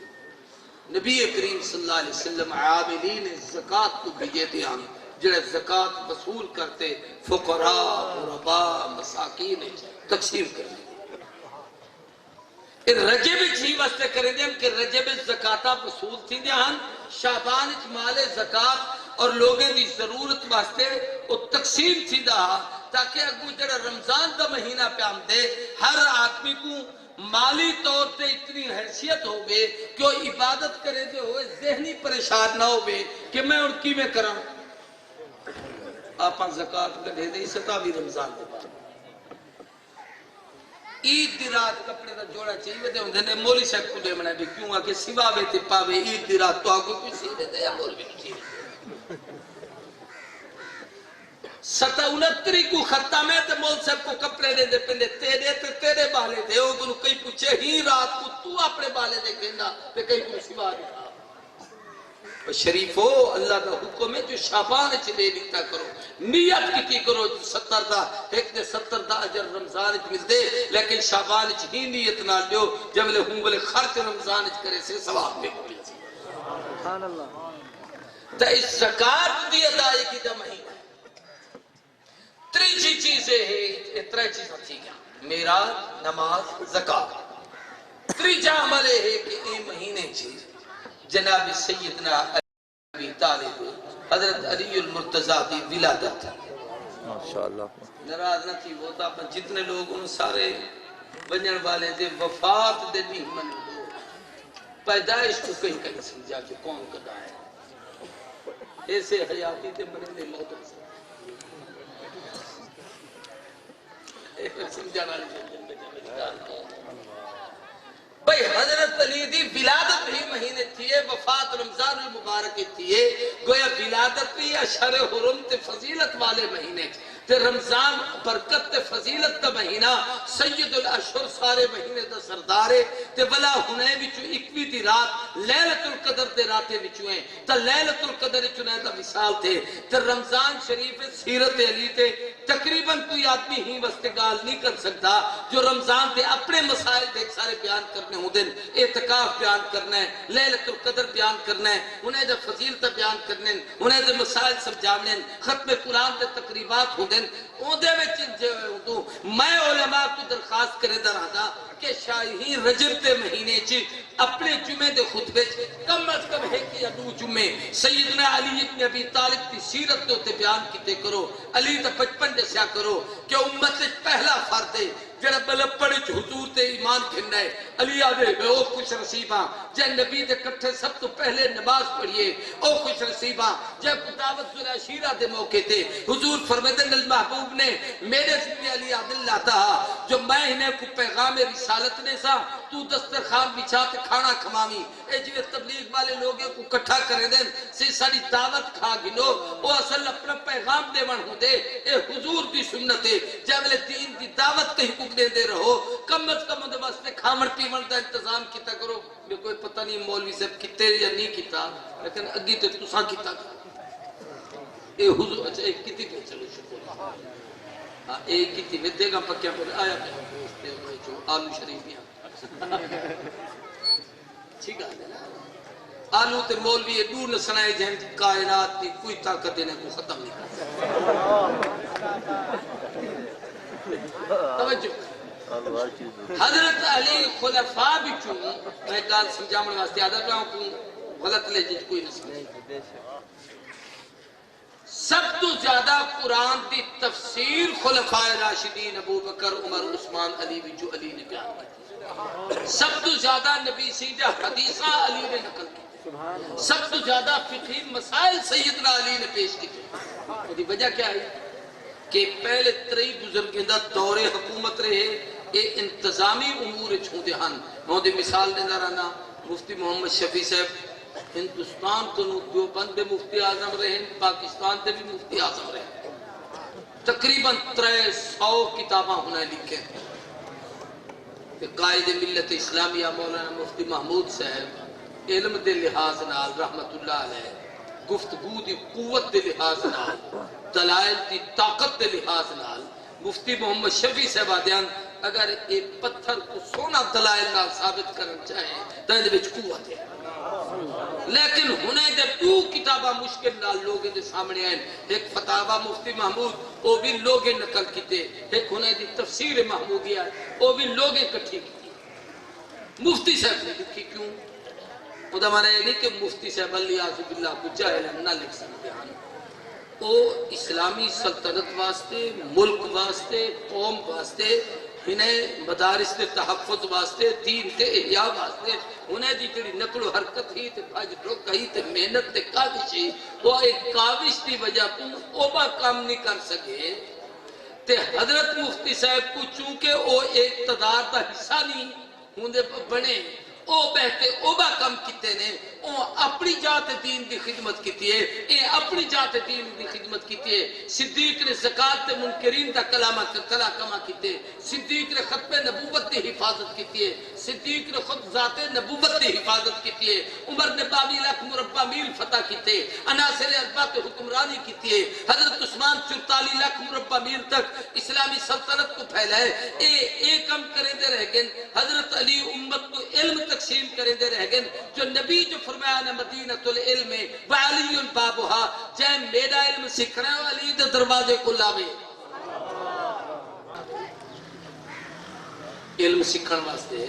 نبی کریم صلی اللہ علیہ وسلم عاملین زکاة کو بھیجے تھے ہم جڑے زکاة وصول کرتے فقراء غرباء مساکین تقسیم کرنے رجب چھئی واسطے کریں دیں کہ رجب زکاة وصول تھی دیں ہم شعبان مال زکاة اور لوگیں دی ضرورت واسطے وہ تقسیم تھی دا تاکہ اگو جڑا رمضان دا مہینہ پہ ہم دے ہر آدمی کو مالی طور تے اتنی حیثیت ہوئے کہ وہ عبادت کرے دے ہوئے ذہنی پریشان نہ ہوئے کہ میں ان کی میں کروں آپاں زکاة گڑھے دے ستاوی رمضان دے بعد عید دی رات کپڑے دا جوڑا چاہیے دے ہوندے نے مولی صاحب کو دے منہ بھی کیوں آکے سوا بیتے پاوے عید دی رات تو آگو کوئی سی دے یا مول بھی نہیں سی دے 67 کو ختم ہے تے مول صاحب کو کپڑے دے دے پندے تیرے بالے دے ہو کنو کئی پوچھے ہی رات کو تو اپنے بالے دے گھندا تے کئی کو سوا دے شریفو اللہ کا حکم ہے جو شعبان چلے لیتا کرو نیت کی کرو 70 دا ایک دے 70 دا اجر رمضان چ مل دے لیکن شعبان چ ہی نیت نہ لیو جب لے ہوں بلے خرچ رمضان چ کرے سے ثواب میں ملے سبحان اللہ تے اس زکات دی ادائیگی دا مہینہ تریجی چیزیں ہیں اترے چیزیں تھی گیا میراج نماز زکاة تریجا عملے ہے کہ یہ مہینے چیز جناب سیدنا علی طالب حضرت علی المرتضی دی ولادت ماشاءاللہ ناراض نہ تھی وہ تو اپنے جتنے لوگ ان سارے بنجن والے دے وفات دے نہیں من دو پیدائش کو کہیں کہیں سمجھا کہ کون کدا ہے ایسے حیاتی تے مرے دے موت سمجھانا بھئی حضرت علی دی ولادت بھی مہینے تھیے وفات رمضان المبارک تھیے گویا ولادت بھی اشہر حرم تے فضیلت والے مہینے تے رمضان برکت تے فضیلت دا مہینہ سید الاشہر سارے مہینے دا سردارے تے ولا ہنے وچوں 21 دی رات لیلۃ القدر دے راتے وچوں ہیں تا لیلۃ القدر وچوں دا مثال تھے تے رمضان شریف سیرت علی تے تقریباً کوئی آدمی ہی وستگال نہیں کر سکتا جو رمضان دے اپنے مسائل دیکھ سارے بیان کرنے ہوں دن اعتکاف بیان کرنا ہے لیلۃ القدر بیان کرنا ہے انہیں دے فضیلت بیان کرنے انہیں دے مسائل سمجھانے ختم قرآن دے تقریبات ہوں دن میں علماء کو درخواست کرے در آدھا کہ شاہی رجب دے مہینے چی اپنے جمعے دے خطبے چی کم از کم ہے کہ ادو جمعے سیدنا علی ابن ابی طالب کی سیرت دے ہوتے بیان کیتے کرو علی دا بچپن جیسا کرو کہ امت سے پہلا فرد ہے جڑا بلب پڑے حضور تے ایمان کھنڈا ہے علی آدھے او خوش رسیبہ جے نبی دے کٹھے سب تو پہلے نماز پڑھئے او خوش رسیبہ جے دعوت ذرا شیرہ دے موقع تے حضور فرمیدن المحبوب نے میرے ذکر علی عبداللہ تھا جو میں انہیں کو پیغام رسالت نے سا تو دسترخوان بچھاتے کھانا کھمامی اے جو تبلیغ والے لوگوں کو کٹھا کرے دیں سی ساری دعوت کھا گنو وہ اصل اپنا پیغام دے من ہوں دے اے حضور دی سنت ہے جب لے دین دی دعوت کہیں کو دے دے رہو کم از کم دے واسطے کھامن پیمن دا انتظام کیتا کرو میں کوئی پتہ نہیں مولوی صاحب کتے یا نہیں کیتا لیکن اگی تے تساں کیتا اے حضور اچھا ایک کتی پہ چلو شکر ایک کتی پہ دے گا پکیا پر آیا پہ جو آلو شریفیاں ٹھیک ہے آلو تے مولوی دور نسنائے جہن کائنات دی کوئی طاقت دینے کو ختم نہیں کر توجہ حضرت علی خلفاء بھی چون میں کال سمجھامن واسطے عادت رہا ہوں غلط لے جج کوئی نہ سمجھے سب تو زیادہ قرآن دی تفسیر خلفاء راشدین ابو بکر عمر عثمان علی بھی جو علی نے بیان کی سب تو زیادہ نبی سیدہ حدیثہ علی نے نقل کی سب تو زیادہ فقہی مسائل سیدنا علی نے پیش کی تھی وجہ کیا ہے کہ پہلے تری بزرگندہ دور حکومت رہے اے انتظامی امور چھوندے ہن میں دی مثال دینا رہنا مفتی محمد شفیع صاحب ہندوستان کو دیوبند میں مفتی اعظم رہے پاکستان سے بھی مفتی اعظم رہے تقریباً 300 کتاباں ہونے لکھے قائد ملت اسلامیہ مولانا مفتی محمود صاحب علم دے لحاظ نال رحمت اللہ علیہ گفتگو دی قوت دے لحاظ نال دلائل دی طاقت دے لحاظ نال مفتی محمد شفیع صاحب آدیان اگر ایک پتھر کو سونا دلائل نال ثابت کرنا چاہے تو اندھے بچ قوت ہے لیکن ہنے دے دو کتابہ مشکل نال لوگیں دے سامنے آئیں ایک فتاوہ مفتی محمود وہ بھی لوگیں نقل کیتے ایک ہنے دی تفسیر محمودیہ وہ بھی لوگیں کٹھی کیتے مفتی صاحب نے لکھی کیوں وہ دا مانا یہ نہیں کہ مفتی صاحب اللہ عزب اللہ کو جاہل نہ لکھ سکتے ہیں وہ اسلامی سلطنت واسطے ملک واسطے قوم واسطے انہیں مدارس دے تحفظ واسطے دین تے احیاء واسطے انہیں دی جڑی نقل و حرکت ہی تے بھاج روک ہی تے محنت تے کاوش ہی وہ ایک کاوش دی وجہ کو اوبا کام نہیں کر سکے تے حضرت مفتی صاحب کو چونکہ وہ ایک اقتدار دا حصہ نہیں ہوندے بنے او بہتے اوبا کم کیتے نے او اپنی جات دین دی خدمت کیتی ہے اے اپنی جات دین دی خدمت کیتی ہے صدیق نے زکات تے منکرین دا کلامہ کما کیتے صدیق نے ختم نبوت دی حفاظت کیتی ہے صدیق نے خود ذات نبوت دی حفاظت کیتی ہے عمر نے 22 لاکھ مربع میل فتح کیتے عناصر اربع تے حکمرانی کیتی ہے حضرت عثمان 44 لاکھ مربع میل تک اسلامی سلطنت کو پھیلائے اے کم کرے دے رہ گئے حضرت علی امت کو علم تقسیم کرے دے رہ گئے جو نبی جو فرمایا نا مدینۃ العلم وعلی بابها جے میرا علم سکھنا ہے علی دے دروازے کو لاوے علم سکھن واسطے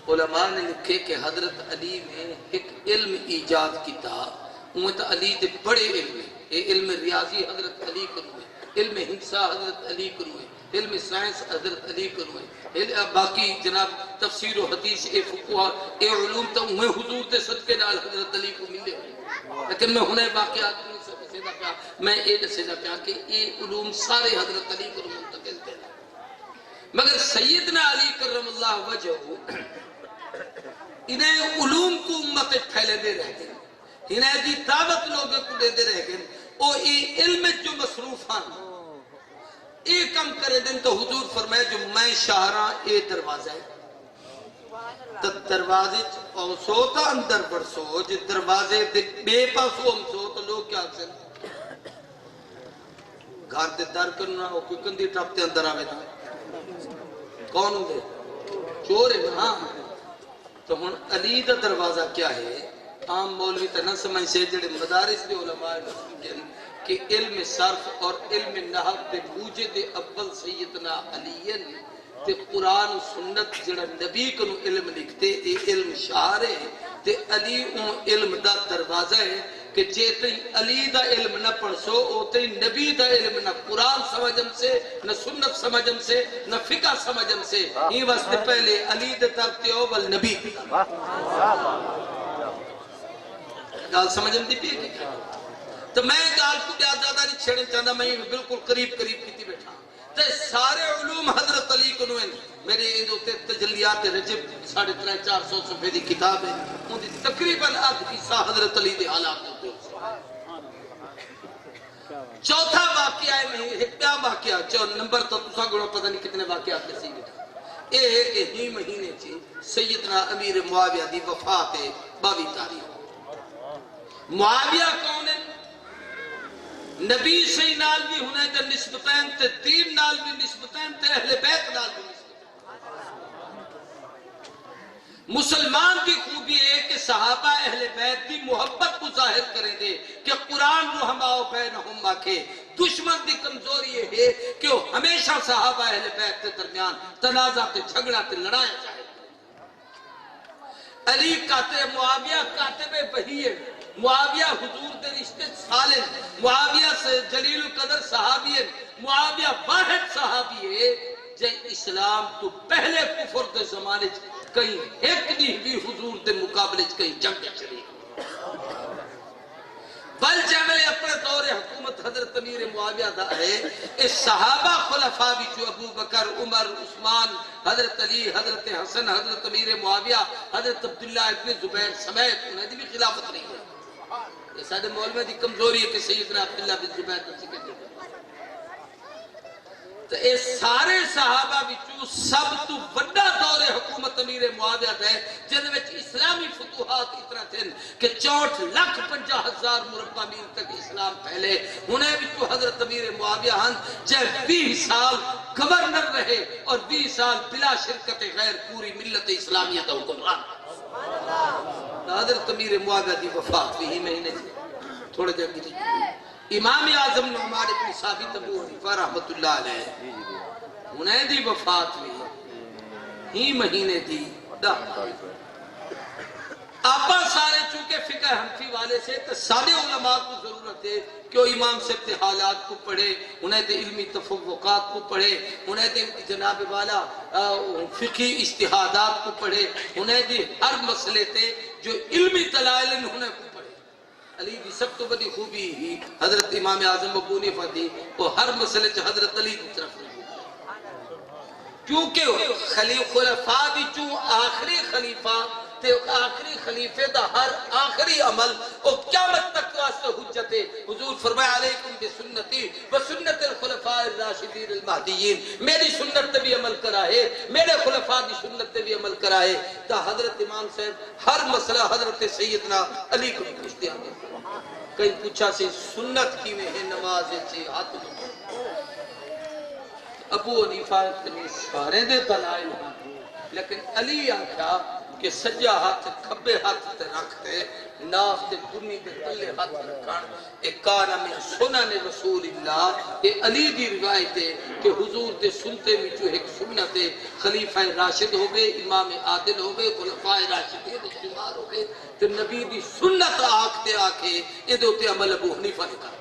علماء نے لکھے کہ حضرت علی نے ایک علم ایجاد کیتا وہ تو علی دے بڑے علم ہے علم ریاضی حضرت علی کرو ہے علم ہندسہ حضرت علی کرو ہے علم سائنس حضرت علی کو باقی جناب تفسیر و حدیث اے فقہ اے علوم تو میں حضور دے صدقے نال حضرت علی کو ملے ہوئے، لیکن میں ہنے باقیات نہیں سیدھا پیا میں اے دسیدا پیا کہ اے علوم سارے حضرت علی کو منتقل تھے، مگر سیدنا علی کرم اللہ وجہہ انہیں علوم کو امت پھیلے دے رہ گئے، انہیں دی دعوت لوگوں کو دے دے رہ گئے، او اے علم جو مصروف ہیں ایک کم کرے دن تو حضور فرمائے جو میں شاہراں اے دروازہ ہے تو دروازے پہنچو تو اندر برسو، جو دروازے بے پاسو ہم سو تو لوگ کیا اکسر گھر دے در کرنا ہو کوئی کندی ٹاپتے اندر آوے نا کون ہوں گے چور ہے ہاں تو ہن علی دا دروازہ کیا ہے؟ عام مولوی تا نہ سمجھ سے جڑے مدارس دے علماء کہ علم صرف اور علم نحو دے موجد اول سیدنا علی تے قرآن و سنت جڑا نبی کو علم لکھتے اے علم شعر ہے تے علی اون علم دا دروازہ ہے کہ جے تی علی دا علم نہ پڑھسو او تی نبی دا علم نہ قرآن سمجھن سے نہ سنت سمجھن سے نہ فقہ سمجھن سے ہی واسطے پہلے علی دے ترتے ہو بل نبی گال سمجھن دی پی ہے کہ تو میں گال کو بیا زیادہ نہیں چھڑن چاہتا میں بالکل قریب کیتی بیٹھا تو سارے علوم حضرت علی کو نوین میرے تجلیات رجب 350-400 صفحے دی کتاب ہے ان دی تقریباً آدھ حصہ حضرت علی دے حالات ہوتے چوتھا واقعہ ہے میں ایک پیا واقعہ نمبر تو تسا گڑو پتہ نہیں کتنے واقعات میں سی بیٹھا اے ہے کہ ہی مہینے چی سیدنا امیر معاویہ دی وفات 22 تاریخ معاویہ کون ہے؟ نبی سے نال بھی ہونے تے نسبتین تے دین نال بھی نسبتین تے اہل بیت نال بھی نسبتین مسلمان کی خوبی ہے کہ صحابہ اہل بیت دی محبت کو ظاہر کریں دے کہ قرآن رحماؤ بینہم آکھے دشمن دی کمزوری یہ ہے کہ وہ ہمیشہ صحابہ اہل بیت کے درمیان تنازع تے جھگڑا تے لڑایا جائے علی کاتب معاویہ کاتب وحی ہے معاویہ حضور دے رشتے سالن معاویہ سے جلیل القدر صحابی ہے معاویہ واحد صحابی ہے جے اسلام تو پہلے کفر دے زمانے کہیں ایک نہیں بھی حضور دے مقابلے کہیں جنگ چلی بل جملے اپنے دور حکومت حضرت امیر معاویہ دا ہے اس صحابہ خلفاء بھی جو ابو بکر عمر عثمان حضرت علی حضرت حسن حضرت امیر معاویہ حضرت عبداللہ ابن زبیر سمیت انہیں بھی خلافت نہیں ہے یہ سارے مولوی دی کمزوری ہے کہ سیدنا عبداللہ بن زبیر کا ذکر کرتا تو اے سارے صحابہ بچو سب تو بڑا دور حکومت امیر معاویہ ہے جن میں اسلامی فتوحات اتنا تھے کہ 64,50,000 مربع میل تک اسلام پھیلے انہیں بچو حضرت امیر معاویہ ہن جب 20 سال گورنر رہے اور 20 سال بلا شرکت غیر پوری ملت اسلامیہ دا حکمران حضرت امیر معاویہ دی وفات بھی ہی مہینے تھوڑے دیر کی امام اعظم نعمان ابن ثابت ابو حنیفہ رحمت اللہ علیہ انہیں دی وفات بھی ہی مہینے دی آپا سارے چونکہ فقہ حنفی والے سے تو سارے علماء کو ضرورت ہے کہ وہ امام سے ابتحالات کو پڑھے انہیں دے علمی تفوقات کو پڑھے انہیں دے جناب والا فقہی اجتہادات کو پڑھے انہیں دے ہر مسئلے تے جو علمی دلائل انہیں کو پڑھے علی دی سب تو بڑی خوبی ہی حضرت امام اعظم ابو حنیفہ دی وہ ہر مسئلے چ حضرت علی کی طرف کیونکہ خلفاء دی چوں آخری خلیفہ تے آخری خلیفے دا ہر آخری عمل او قیامت تک واسطے حجت ہے حضور فرمایا علیکم بسنتی وسنت الخلفاء الراشدین المہدیین میری سنت تے بھی عمل کرا ہے میرے خلفاء دی سنت تے بھی عمل کرا ہے تا حضرت امام صاحب ہر مسئلہ حضرت سیدنا علی کو پوچھتے ہیں کہیں پوچھا سے سنت کی میں ہے نماز سے ہاتھ ابو حنیفہ اتنے سارے دے دلائل لیکن علی آکھا کہ سجا ہاتھ کھبے ہاتھ تے رکھتے ناف تے گنی تے تلے ہاتھ رکھان ایک کانا میں سنن رسول اللہ یہ علی دی روایت ہے کہ حضور دے سنتے میں جو ایک سنت ہے خلیفہ راشد ہو گئے امام عادل ہو گئے خلفاء راشدین دے شمار ہو گئے تو نبی دی سنت آکھتے آکھے یہ دوتے عمل ابو حنیفہ نے کہا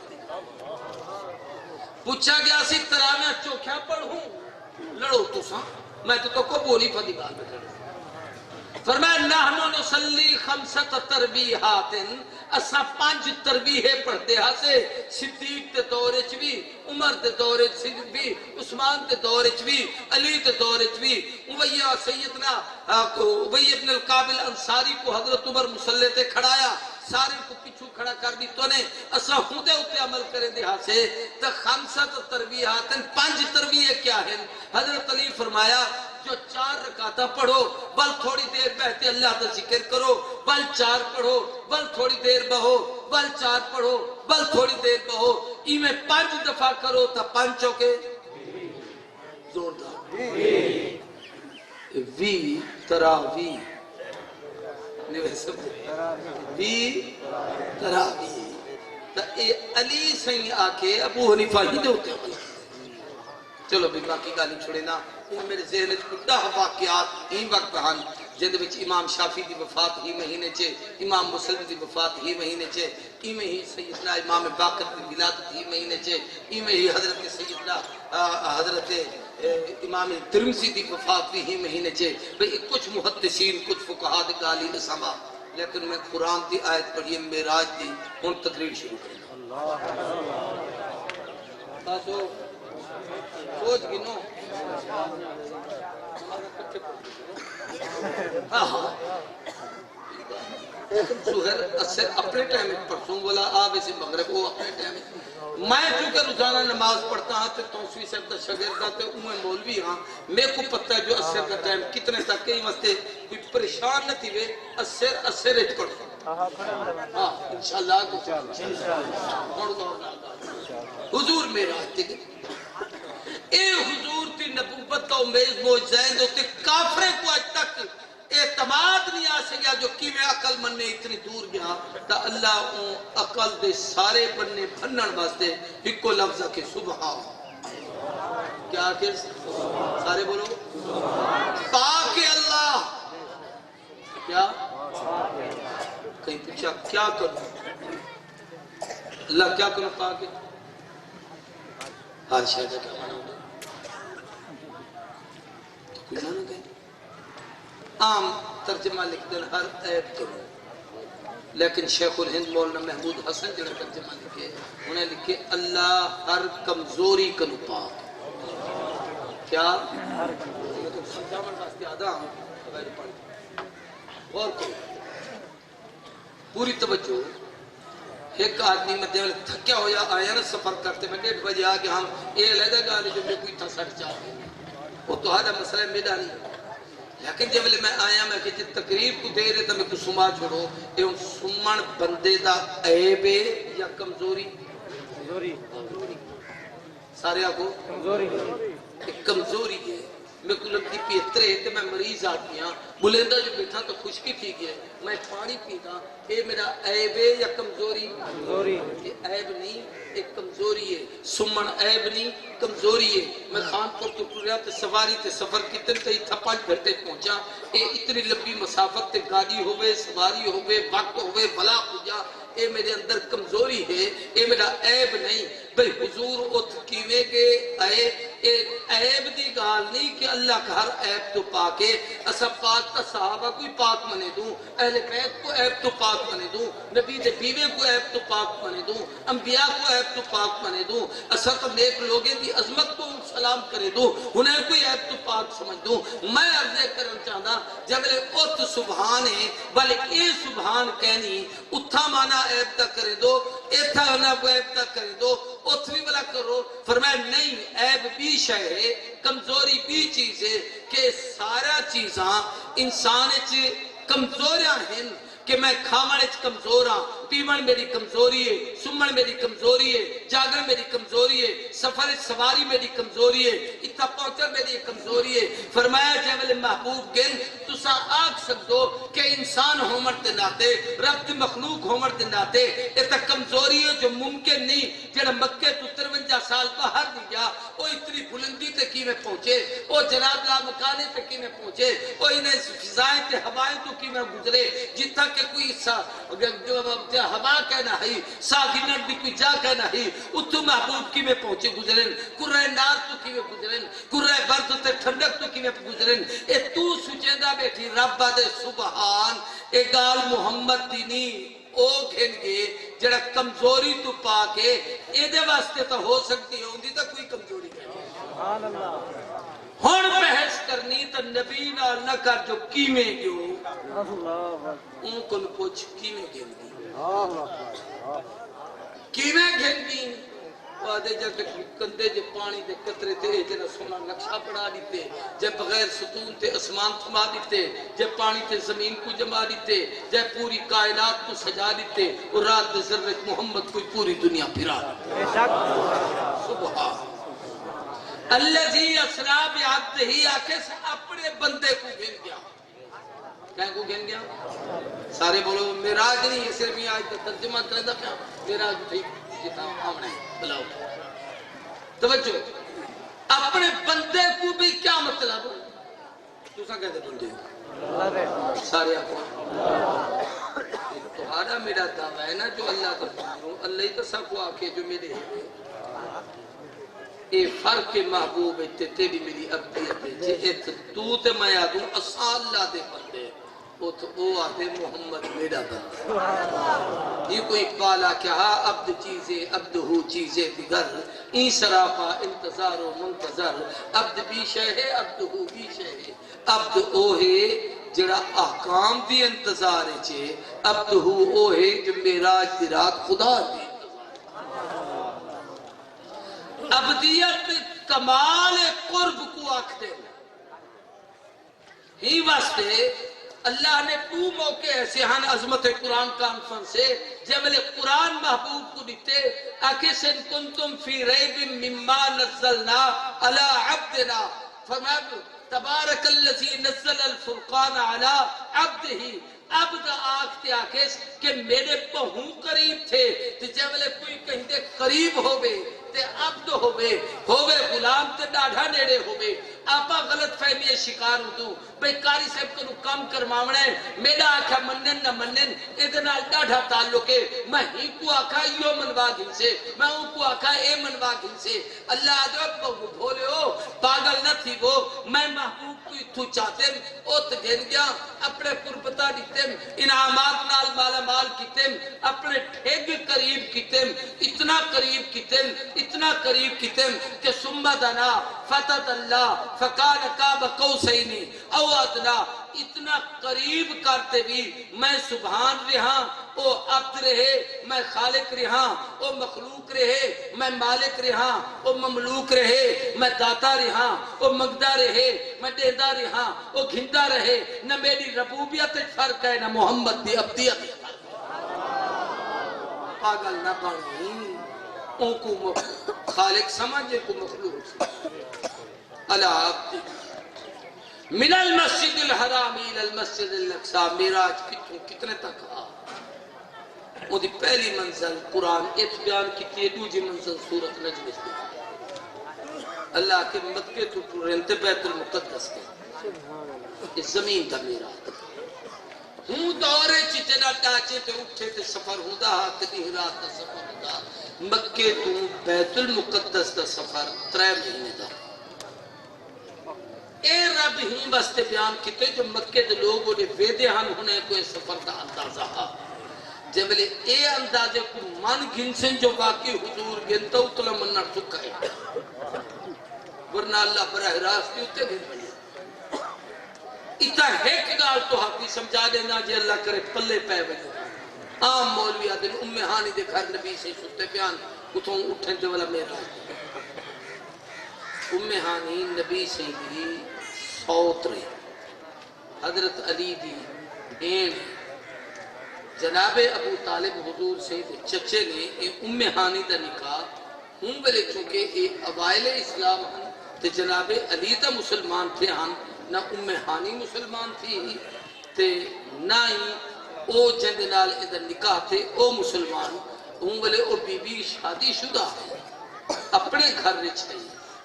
پوچھا گیا سی تراویح چوکھا پڑھوں لڑو تو سا میں تو کو بولی پھدی گال میں لڑو فرمایا نحن نصلی خمسۃ تربیحات اسا 5 تربیحیں پڑھتے ہاں سے صدیق تے دور وچ بھی عمر تے دور وچ بھی عثمان تے دور وچ بھی علی تے دور وچ بھی امیہ سیدنا ابی ابن القابل انصاری کو حضرت عمر مصلی تے کھڑایا سارے کو پیچھو کھڑا کر دی تو نے اسا خودے اتے عمل کرے دے ہاں سے تے خمسۃ تربیحات 5 تربیحیں کیا ہیں حضرت علی فرمایا جو 4 رکعتاں پڑھو بل تھوڑی دیر بیٹھتے اللہ کا ذکر کرو بل 4 پڑھو بل تھوڑی دیر بہو بل 4 پڑھو بل تھوڑی دیر بہو ای میں 5 دفعہ کرو تا 5 چوکے زوردار وی تراوی وی تراوی تا اے علی سہی آکے ابو حنیفہ ہی دے ہوتے ہیں چلو بھی باقی گالی چھوڑے نا میرے ذہن کو 10 واقعات ہی وقت ہن جد وچ امام شافعی دی وفات ہی مہینے چے امام مسلم دی وفات ہی مہینے چے ایویں ہی سیدنا امام باقر دی ولادت ہی مہینے چے ایویں ہی حضرت سیدنا حضرت امام ترمذی دی وفات بھی ہی مہینے چے بھئی کچھ محدثین کچھ فقہا دی گالی نہ سما لیکن میں قرآن دی آیت پڑھی معراج دی ہن تقریر شروع کروں تاسو سوچ گنو سہر اثر اپنے ٹائم پرسوں بولا آپ اسے مغرب وہ اپنے ٹائم میں چونکہ روزانہ نماز پڑھتا ہاں تو توسوی صاحب دا شاگردہ تے میں مولوی ہاں میں کو پتہ ہے جو اثر کا ٹائم کتنے تک کئی واسطے کوئی پریشان نہ تھی وے اثر اچ پڑھتا ہاں انشاءاللہ حضور میرا آتے گئے اے حضور تی نبوت کا امیز موجزین دوتے کافرے کو آج تک اعتماد نہیں آ سکیا جو کی میں عقل مننے اتنی دور گیا تا اللہ اون عقل دے سارے بننے بھنن واسطے ایک لفظ کے سبحان کیا کہ سارے بولو پاک اللہ کیا کہیں پوچھا کیا کروں اللہ کیا کروں پاک ہر شاید کیا مانا ہوگا تو کوئی مانا گئے عام ترجمہ لکھ دیں ہر عیب کرو لیکن شیخ الہند مولانا محمود حسن جنہیں ترجمہ لکھے انہیں لکھے اللہ ہر کمزوری کنو پاک کیا میں تو سمجھامن واسطے آدھا ہوں غیر پڑھ اور کرو پوری توجہ ایک آدمی میں دیول تھکیا ہو یا آیا نا سفر کرتے میں 1:30 بجے آگے ہم اے علیحدہ گالی جو میں کوئی تھا سٹ چاہتے وہ تو ہارا مسئلہ میرا نہیں لیکن جب میں آیا میں کہ تقریب کو دے رہے تو میں کو سما چھوڑو اے ان سمن بندے دا عیب یا کمزوری سارے آگو کمزوری ہے میں کو لگتی پیترے تو میں مریض آتی ہاں بلندہ جو بیٹھا تو خشکی تھی گئے میں پانی پیتا اے میرا عیب ہے یا کمزوری یہ عیب نہیں ایک کمزوری ہے سمن عیب نہیں کمزوری ہے میں خان پور تو ٹوریا تے سواری تے سفر کتنے تے تھا 5 گھنٹے پہنچا اے اتنی لمبی مسافت تے گاڑی ہوئے سواری ہوئے وقت ہوئے بلا پوجا اے میرے اندر کمزوری ہے اے میرا عیب نہیں بھئی حضور ات کیویں گے عیب دی گال نہیں کہ اللہ کا ہر عیب تو پاکے اسا پاک کا صحابہ کوئی پاک منے دوں اہل بیت کو عیب تو پاک منے دوں نبی دے بیوے کو عیب تو پاک منے دوں انبیاء کو عیب تو پاک منے دوں اسا تو نیک لوگیں دی عظمت کو سلام کرے دوں انہیں کوئی عیب تو پاک سمجھ دوں میں عرضے کرنا چاہتا جب لے ات سبحان ہے بلے اے سبحان کہنی اتھا مانا عیب تا کرے دو ایتھا ہونا کو عیب تا کرے دو اتھوی بلا کرو فرمایا نہیں عیب بھی شے ہے کمزوری بھی چیز ہے کہ سارا چیزاں انسان کمزوریاں ہیں کہ میں کھاوڑ کمزور ہاں پیمن میری کمزوری ہے سمن میری کمزوری ہے جاگر میری کمزوری ہے سفر سواری میری کمزوری ہے اتنا پہنچا میری کمزوری ہے فرمایا جیولے محبوب گن تسا آگ سکتو کہ انسان ہومر دے ناتے رب دی مخلوق ہومر دے ناتے اتنا کمزوری ہے جو ممکن نہیں جنہا مکہ تو 53 سال باہر دی گیا وہ اتنی بلندی تے کی میں پہنچے وہ جناب لا مکانے تے کی میں پہنچے وہ انہیں فضائیں تے ہوائیں تو کی میں گزرے جتنا کے کوئی ہوا کہنا ہے سا گنر بھی کوئی جا کہنا ہے اتو محبوب کی میں پہنچے گزرن قرآن نار تو کی میں گزرن قرآن برد تے ٹھنڈک تو کی میں گزرن اے تو سچیندہ بیٹھی رب دے سبحان اے گال محمد دینی او گھن گے جڑا کمزوری تو پا کے اے دے واسطے تو ہو سکتی ہے اندھی تو کوئی کمزوری نہیں سبحان اللہ ہون بحث کرنی تو نبی نال نہ کر جو کیویں گیو ان کو پوچھ کیویں گھن گی کیویں گھن گی وعدے جب کندے جب پانی دے قطرے تے جنہ سونا نقشہ پڑا دیتے جب بغیر ستون تے اسمان تھما دیتے جب پانی تے زمین کو جما دیتے جب پوری کائنات کو سجا دیتے اور رات دے ذرت محمد کوئی پوری دنیا پھرا سبحان الذی اسرا بعبدہ آکے اپنے بندے کو گھن گیا کہیں کو گھن گیا سارے بولو معراج نہیں ہے صرف یہ آیت ترجمہ کرنا پیا معراج تھی جتا آمنا ہے بلاؤ توجہ اپنے بندے کو بھی کیا مطلب تو سا کہتے بندے سارے آپ تمہارا میرا دعویٰ ہے نا جو اللہ کا بندوں اللہ ہی تو سب کو آکے جو میرے اے فرق محبوب ہے تیری میری عبدیت ہے تو تے میں آدھوں اسا اللہ دے بندے وہ تو وہ آدھے محمد میرا بندہ یہ کوئی پالا کہا عبد چیزیں عبد ہو چیزیں دیگر این سراپا انتظار و منتظر عبد بھی شے ہے عبد ہو بھی شے ہے عبد او ہے جڑا احکام دی انتظار ہے چھے عبد ہو او ہے جو میراج دی رات خدا دی عبدیت کمال قرب کو آکھتے ہی واسطے اللہ نے تو موقع ایسے ہن عظمت قرآن کانفرنس سے جب قرآن محبوب کو دیتے اکسن کنتم فی ریب مما نزلنا علی عبدنا فرمائے تبارک اللذی نزل الفرقان علی عبدہ عبد آکھتے آکس کہ میرے بہوں قریب تھے جب کوئی کہیں دے قریب ہوئے تے عبد ہوئے غلام تے ڈاڑھا نیڑے ہوئے آپا غلط فہمی شکار ہوں تو بھئی کاری صاحب کو کام کرماونا ہے میرا آکھا منن نہ منن ادھنال ڈاڑھا تعلق ہے میں ہی کو آکھا یو منوا گھن سے میں ہوں کو آکھا اے منوا گھن سے اللہ آدھو بھولے ہو پاگل نہ تھی وہ میں محبوب کو تو چاہتے اوت گھن گیا اپنے قربتہ دیتے انعامات نال مالا مال کیتے اپنے ٹھیگ قریب کیتے اتنا قریب کیتے کہ سمدنا فتد اللہ فکان کعب قوسینی او ادنا اتنا قریب کرتے بھی میں سبحان رہا او عبد رہے میں خالق رہا او مخلوق رہے میں مالک رہا او مملوک رہے میں داتا رہا او مگدہ رہے میں دیدہ رہا او گھندہ رہے نہ میری ربوبیت فرق ہے نہ محمد دی عبدیت پاگل نہ بانی ان کو خالق سمجھے کو مخلوق علی عبد من المسجد الحرام الى المسجد الاقصی میراج کتنے تک وہ دی پہلی منزل قرآن ایک بیان کی تھی دوجی منزل سورت نجم اس اللہ کے مکے تو رہتے بیت المقدس کے اس زمین دا میراج ہوں دورے چچنا ٹاچے تے اٹھے تے سفر ہوں دا ہاتھ دی ہرات دا سفر ہوں دا مکے تو بیت المقدس دا سفر 3 مہینے دا اے رب ہی بستے بیان کیتے جو مکے دے لوگ وہ ویدے ہن ہونے کوئی سفر دا اندازہ ہا جب لے اے اندازے کو من گھنسن جو واقعی حضور گھنتا اتلا منہ چکا ہے ورنہ اللہ براہ راست کیوتے گھن بھئی اتنا ایک گال تو حقی سمجھا دینا جے اللہ کرے پلے پہ بجے عام مولوی آدھے ام ہانی دے گھر نبی سے ستے بیان اتھوں اٹھیں جو والا میرا ام ہانی نبی سے بھی سوت رہے حضرت علی دی بین جناب ابو طالب حضور سے چچے نے ام ہانی دا نکاح ہوں بلے چونکہ اوائل اسلام ہن تے جناب علی دا مسلمان تھے ہن نہ ام ہانی مسلمان تھی تے نہ ہی او جند نال ادھر نکاح تھے او مسلمان ہوں بلے او بی بی شادی شدہ اپنے گھر رچ ہے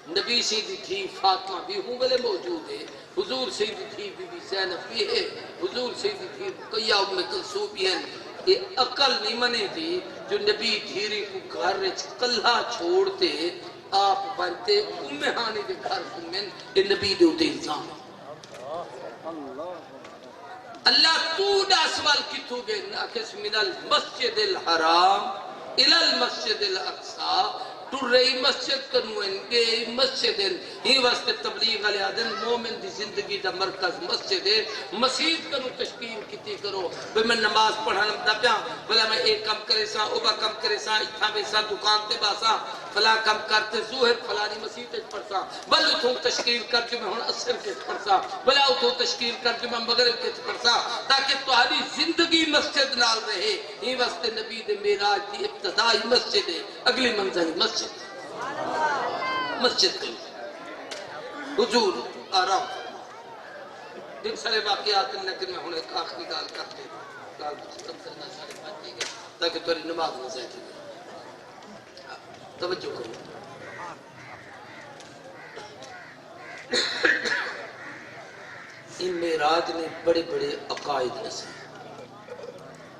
نبی سیدھی تھی فاطمہ بھی ہوں بلے موجود ہے، حضور سیدھی تھی بی بی زینب بھی ہے، حضور سیدھی تھی رقیہ ام کلثوم بھی ہیں. یہ عقل نہیں منے تھی جو نبی دھیری کو گھر وچ کلھا چھوڑتے آپ بنتے ام ہانی دے گھر گھومن. یہ نبی دے اوتے الزام. اللہ تو دا سوال کتھوں گے ناکس من المسجد الحرام الى المسجد الاقصى تو رہی مسجد کنوین گئی مسجد ہی واسطے تبلیغ علیہ دن مومن دی زندگی دا مرکز مسجد ہے. مسجد کنو تشکیل کتی کرو بے میں نماز پڑھانا دا پیا بلا میں ایک کم کرے سا اوبا کم کرے سا اتھا بے سا دکان تے باسا فلا کم کرتے ظہر فلانی مسجد پڑھسا بل اتھوں تشکیل کر کے میں ہون اثر کے پڑھسا بلا اتھوں تشکیل کر کے میں مغرب کے پڑھسا تاکہ تمہاری زندگی مسجد نال رہے. ہی واسطے نبی دے معراج دی ابتدائی مسجد ہے، اگلی منزل مسجد مسجد کے حضور آرام. دن سارے واقعات لیکن میں ہوں ایک آخری گال کرتے گال ختم کرنا سارے بات نہیں گئے تاکہ تمہاری نماز نہ زیادہ توجہ کرو. ان معراج نے بڑے بڑے عقائد رسے.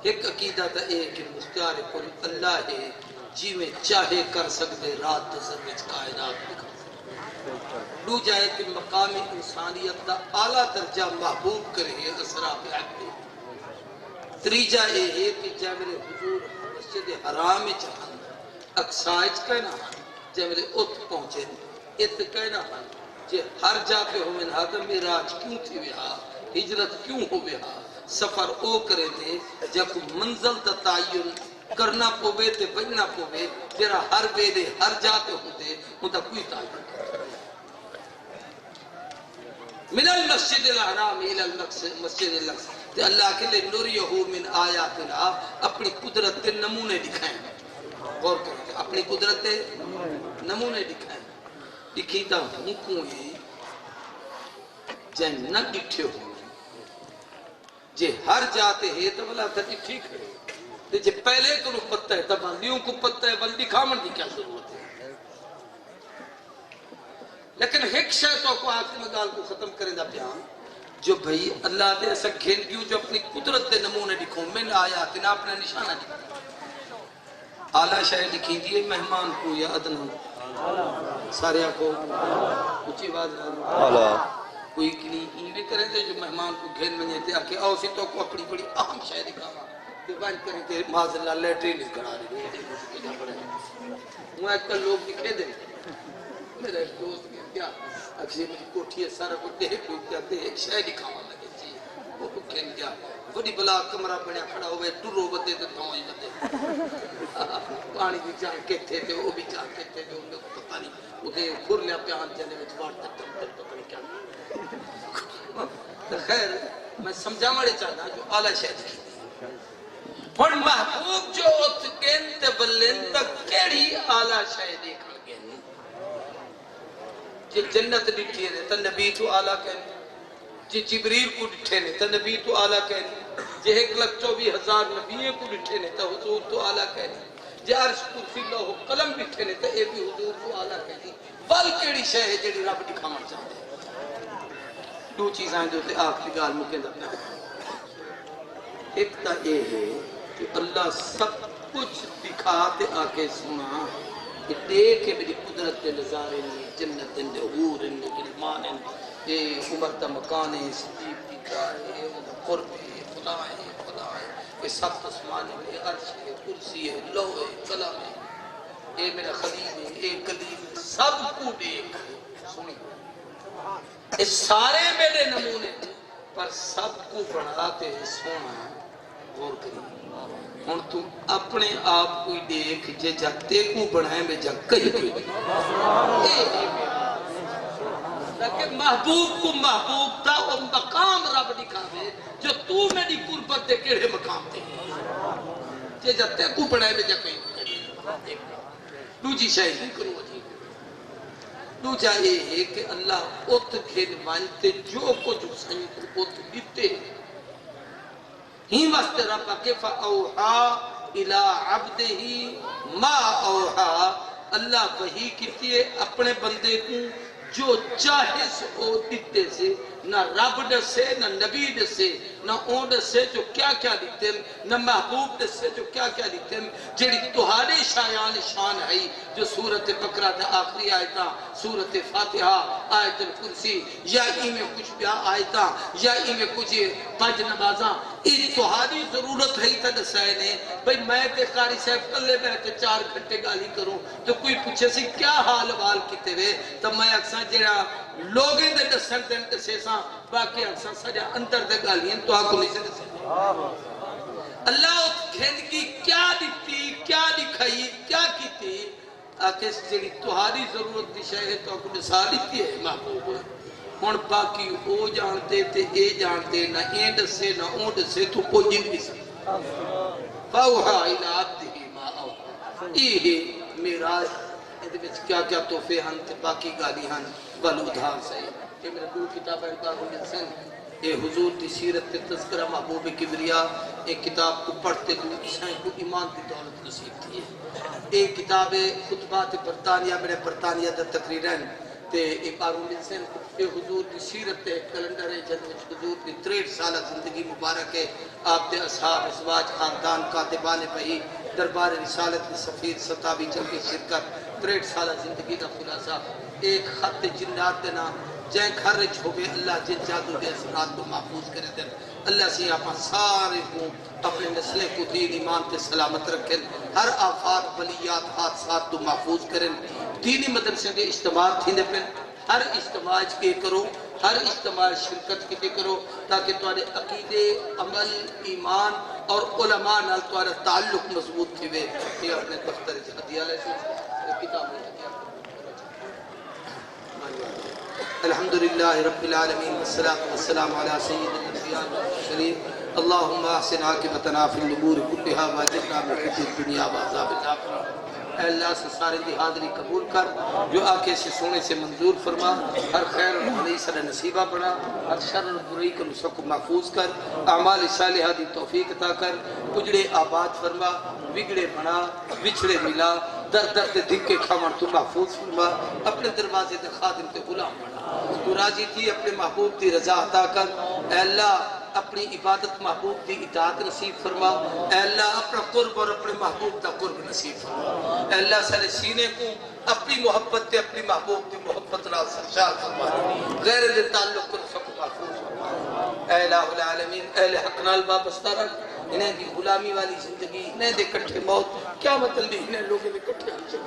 ایک عقیدہ تھا ایک کہ مختار کل اللہ ہے جی میں چاہے کر سکتے رات سروچ کائنات دکھا سکتے. دو جائے کہ مقام انسانیت دا اعلیٰ درجہ محبوب کرے اسرا بیعتے. تریجہ یہ ہے کہ جب میرے حضور مسجد حرام چاہاں اقصائج کہنا جب میرے ات پہنچے ات کہنا جے ہر جا پہ ہوئے نہا تو میراج کیوں تھی وہاں ہجرت کیوں ہو وہاں سفر او کرے تھے جب منزل تا تعین کرنا پوے تے بجنا پوے جرا ہر ویلے ہر جاتے ہوتے ان کوئی تعین من المسجد الحرام الى المسجد الاقصى تے اللہ کے لئے نوریہو من آیاتنا اپنی قدرت کے نمونے دکھائیں. غور کریں اپنی قدرت کے نمونے دکھائیں. دکھیتا ہوں کوئی جن نہ ڈٹھے ہو جے ہر جاتے ہیں تو بلا تھا جی ٹھیک ہے جے پہلے کو پتہ ہے تب بندیوں کو پتہ ہے بل دکھامن دی کیا ضرورت ہے. لیکن ایک شیطوں کو آخر مگال کو ختم کریں دا پیان جو بھئی اللہ دے ایسا گھن گیوں جو اپنی قدرت دے نمونے دکھوں میں نے آیا تینا اپنا نشانہ دکھوں. اعلیٰ شاید دکھی دیئے مہمان کو یا ادنا سارے کو اچھی بات ہے کوئی کنی ایوے کریں تھے جو مہمان کو گھن میں جیتے آکے آؤ سی تو کو اپنی بڑی اہم شاید دکھاوا دیوان کریں تھے معاذ اللہ لیٹرین اس گھڑا رہے وہ آج کل لوگ دکھے دیں میرا ایک دوست کے کیا اکشی مجھے کوٹھی ہے سارا کو دیکھ کوئی کیا دیکھ شاید دکھاوا لگے جی وہ کھین گیا بڑی بلا کمرہ بنیا کھڑا ہوئے ٹرو بدے تو تھاؤں ہی بدے پانی بھی جان کے تھے تھے وہ بھی جان کے تھے انہیں کو پتہ نہیں ادھے کھر لیا پیان جانے میں دوار تک پتہ نہیں کیا. خیر میں سمجھا مارے چاہتا جو اعلیٰ شاید کی پر محبوب جو اتگین تے بلین تک کیڑی اعلیٰ شاید دیکھن گین جی جنت ڈٹھے نے تا نبی تو اعلیٰ کہنے جی جبریل کو ڈٹھے نے تا نبی تو اعلیٰ کہنے جی 1,24,000 نبیوں کو ڈٹھے نے تا حضور تو اعلیٰ کہنے جی عرش کرسی اللہ و قلم ڈٹھے نے تا اے بھی حضور تو اعلیٰ کہنے بل کیڑی شے ہے جڑی رب دکھانا چاہتے ہیں. دو چیزاں جو تے آخری گال مکے دا ایک تا یہ ہے کہ اللہ سب کچھ دکھاتے آکے سنا کہ دیکھے میری قدرت کے نظارے نے جنت نے حور نے گلمان نے عمر تا مکان ہے صدیق کی جائے قرب ہے خدا ہے یہ سب اسمان ہے عرش ہے کرسی ہے لو ہے قلم ہے اے میرا خلیل ہے اے کلیم ہے سب کو دیکھ سنی اس سارے میرے نمونے پر سب کو بڑھاتے ہیں سونا غور کریں ہون تو اپنے آپ کو دیکھ جے جاتے کو بڑھائیں میں جا کہیں کوئی لیکن محبوب کو محبوب تھا اور مقام رب دکھا دے جو تو میری قربت دے کیڑے مقام دے جے جاتے کو بڑھائیں میں جا کہیں دوجی شاید نہیں کرو عجیب دو جائے ہے کہ اللہ ات کھین مانتے جو کچھ سنی کو ات دیتے ہی واسطے رب کے فاوحا الى عبدہ ما اوحا اللہ وحی کیتی ہے اپنے بندے کو جو چاہے سو دیتے سے، نہ رب دسے نہ نبی دسے، نہ اون دسے جو کیا کیا دیتے ہیں، نہ محبوب دسے جو کیا کیا دیتے ہیں، جڑی تہاڈے شایان شان ہے جو سورت بقرہ دا آخری آیتاں، سورت فاتحہ، آیت الکرسی، یا میں کچھ بیا آیتاں، یا میں کچھ پنج نمازاں، یہ تہاڈی ضرورت ہے تا دسائے نے بھئی میں تے قاری صاحب کلے بیٹھے 4 گھنٹے گالی کروں تو کوئی پوچھے سی کیا حال وال کیتے ہوئے تو میں اکثر جڑا لوگیں دے دسن دن دسے ساں باقی اکثر سجا اندر دے گالین تو آکو نہیں سے دسے اللہ کھندگی کیا دیتی کیا دکھائی کیا کیتی آکے جڑی تہاری ضرورت دی شاہ ہے تو آکو نسا دیتی ہے محبوب ہون باقی او جانتے تے اے جانتے نہ اے دسے نہ اون دسے تو پوجن بھی سکتا فاوہا الہ عبدہ ما اوہا یہ میراج یہ بچ کیا کیا تحفے ہن تے باقی گالی ہن ولودھار صحیح یہ میرے دو کتاب احکار ہو جنسن یہ حضور دی سیرت تے تذکرہ محبوب کبریا ایک کتاب کو پڑھتے دو عیسائیں کو ایمان کی دولت نصیب تھی ایک کتاب خطبات برطانیہ میرے برطانیہ دا تقریرین تے ایک آرون جنسن یہ حضور دی سیرت تے کلنڈر ہے جن میں حضور دی 63 سالہ زندگی مبارک ہے آپ دے اصحاب ازواج خاندان کاتبان پہی دربار رسالت کی سفیر ستاوی جنگی شرکت 63 سالہ زندگی دا خلاصہ ایک خط جنات دینا جائیں گھر چھوڑے اللہ جن جادو دے اثرات کو محفوظ کرے دیں اللہ سے آپ سارے کو اپنے نسلیں کو دین ایمان تے سلامت رکھیں ہر آفات بلیات حادثات تو محفوظ کریں دینی مدرسے کے اجتماع تھینے پہ ہر اجتماع کے کرو ہر اجتماع شرکت کی کرو تاکہ تمہارے عقیدے عمل ایمان اور علماء نال تمہارا تعلق مضبوط تھی وے یہ اپنے دفتر سے ہدیہ لے کتاب الحمدللہ رب العالمین والسلام علی سید الانبیاء والمرسلین اللہم احسن عاقبتنا فی الامور کلھا واجرنا من خزي الدنیا وعذاب الآخرہ اے اللہ سے سارے دی حاضری قبول کر جو آکے سے سونے سے منظور فرما ہر خیر اور علی سر نصیبہ بنا ہر شر اور برائی کو نسخ محفوظ کر اعمال صالحہ دی توفیق عطا کر اجڑے آباد فرما بگڑے بنا وچھڑے ملا در در دے دھکے کھامن تو محفوظ فرما اپنے دروازے دے خادم تے غلام بنا تو راضی تھی اپنے محبوب دی رضا عطا کر اے اللہ اپنی عبادت محبوب دی اطاعت نصیب فرما اے اللہ اپنا قرب اور اپنے محبوب دا قرب نصیب فرما اے اللہ سارے سینے کو اپنی محبت تے اپنی محبوب دی محبت نال سرشار فرما غیر دے تعلق کو سب محفوظ فرما اے الہ العالمین اہل حق نال وابستہ رکھ انہیں دی غلامی والی زندگی انہیں دے کٹھے موت کیا مطلب انہیں لوگوں دے کٹھے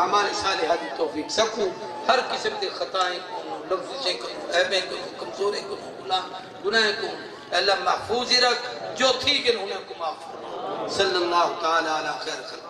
اعمال صالحہ دی توفیق سکو ہر قسم دے خطائیں کو لفظیں کو عیبیں کو کمزوریں کو گناہ کو اللہ محفوظ رکھ جو تھی کہ انہیں کو معاف فرما صلی اللہ تعالی علی خیر خلق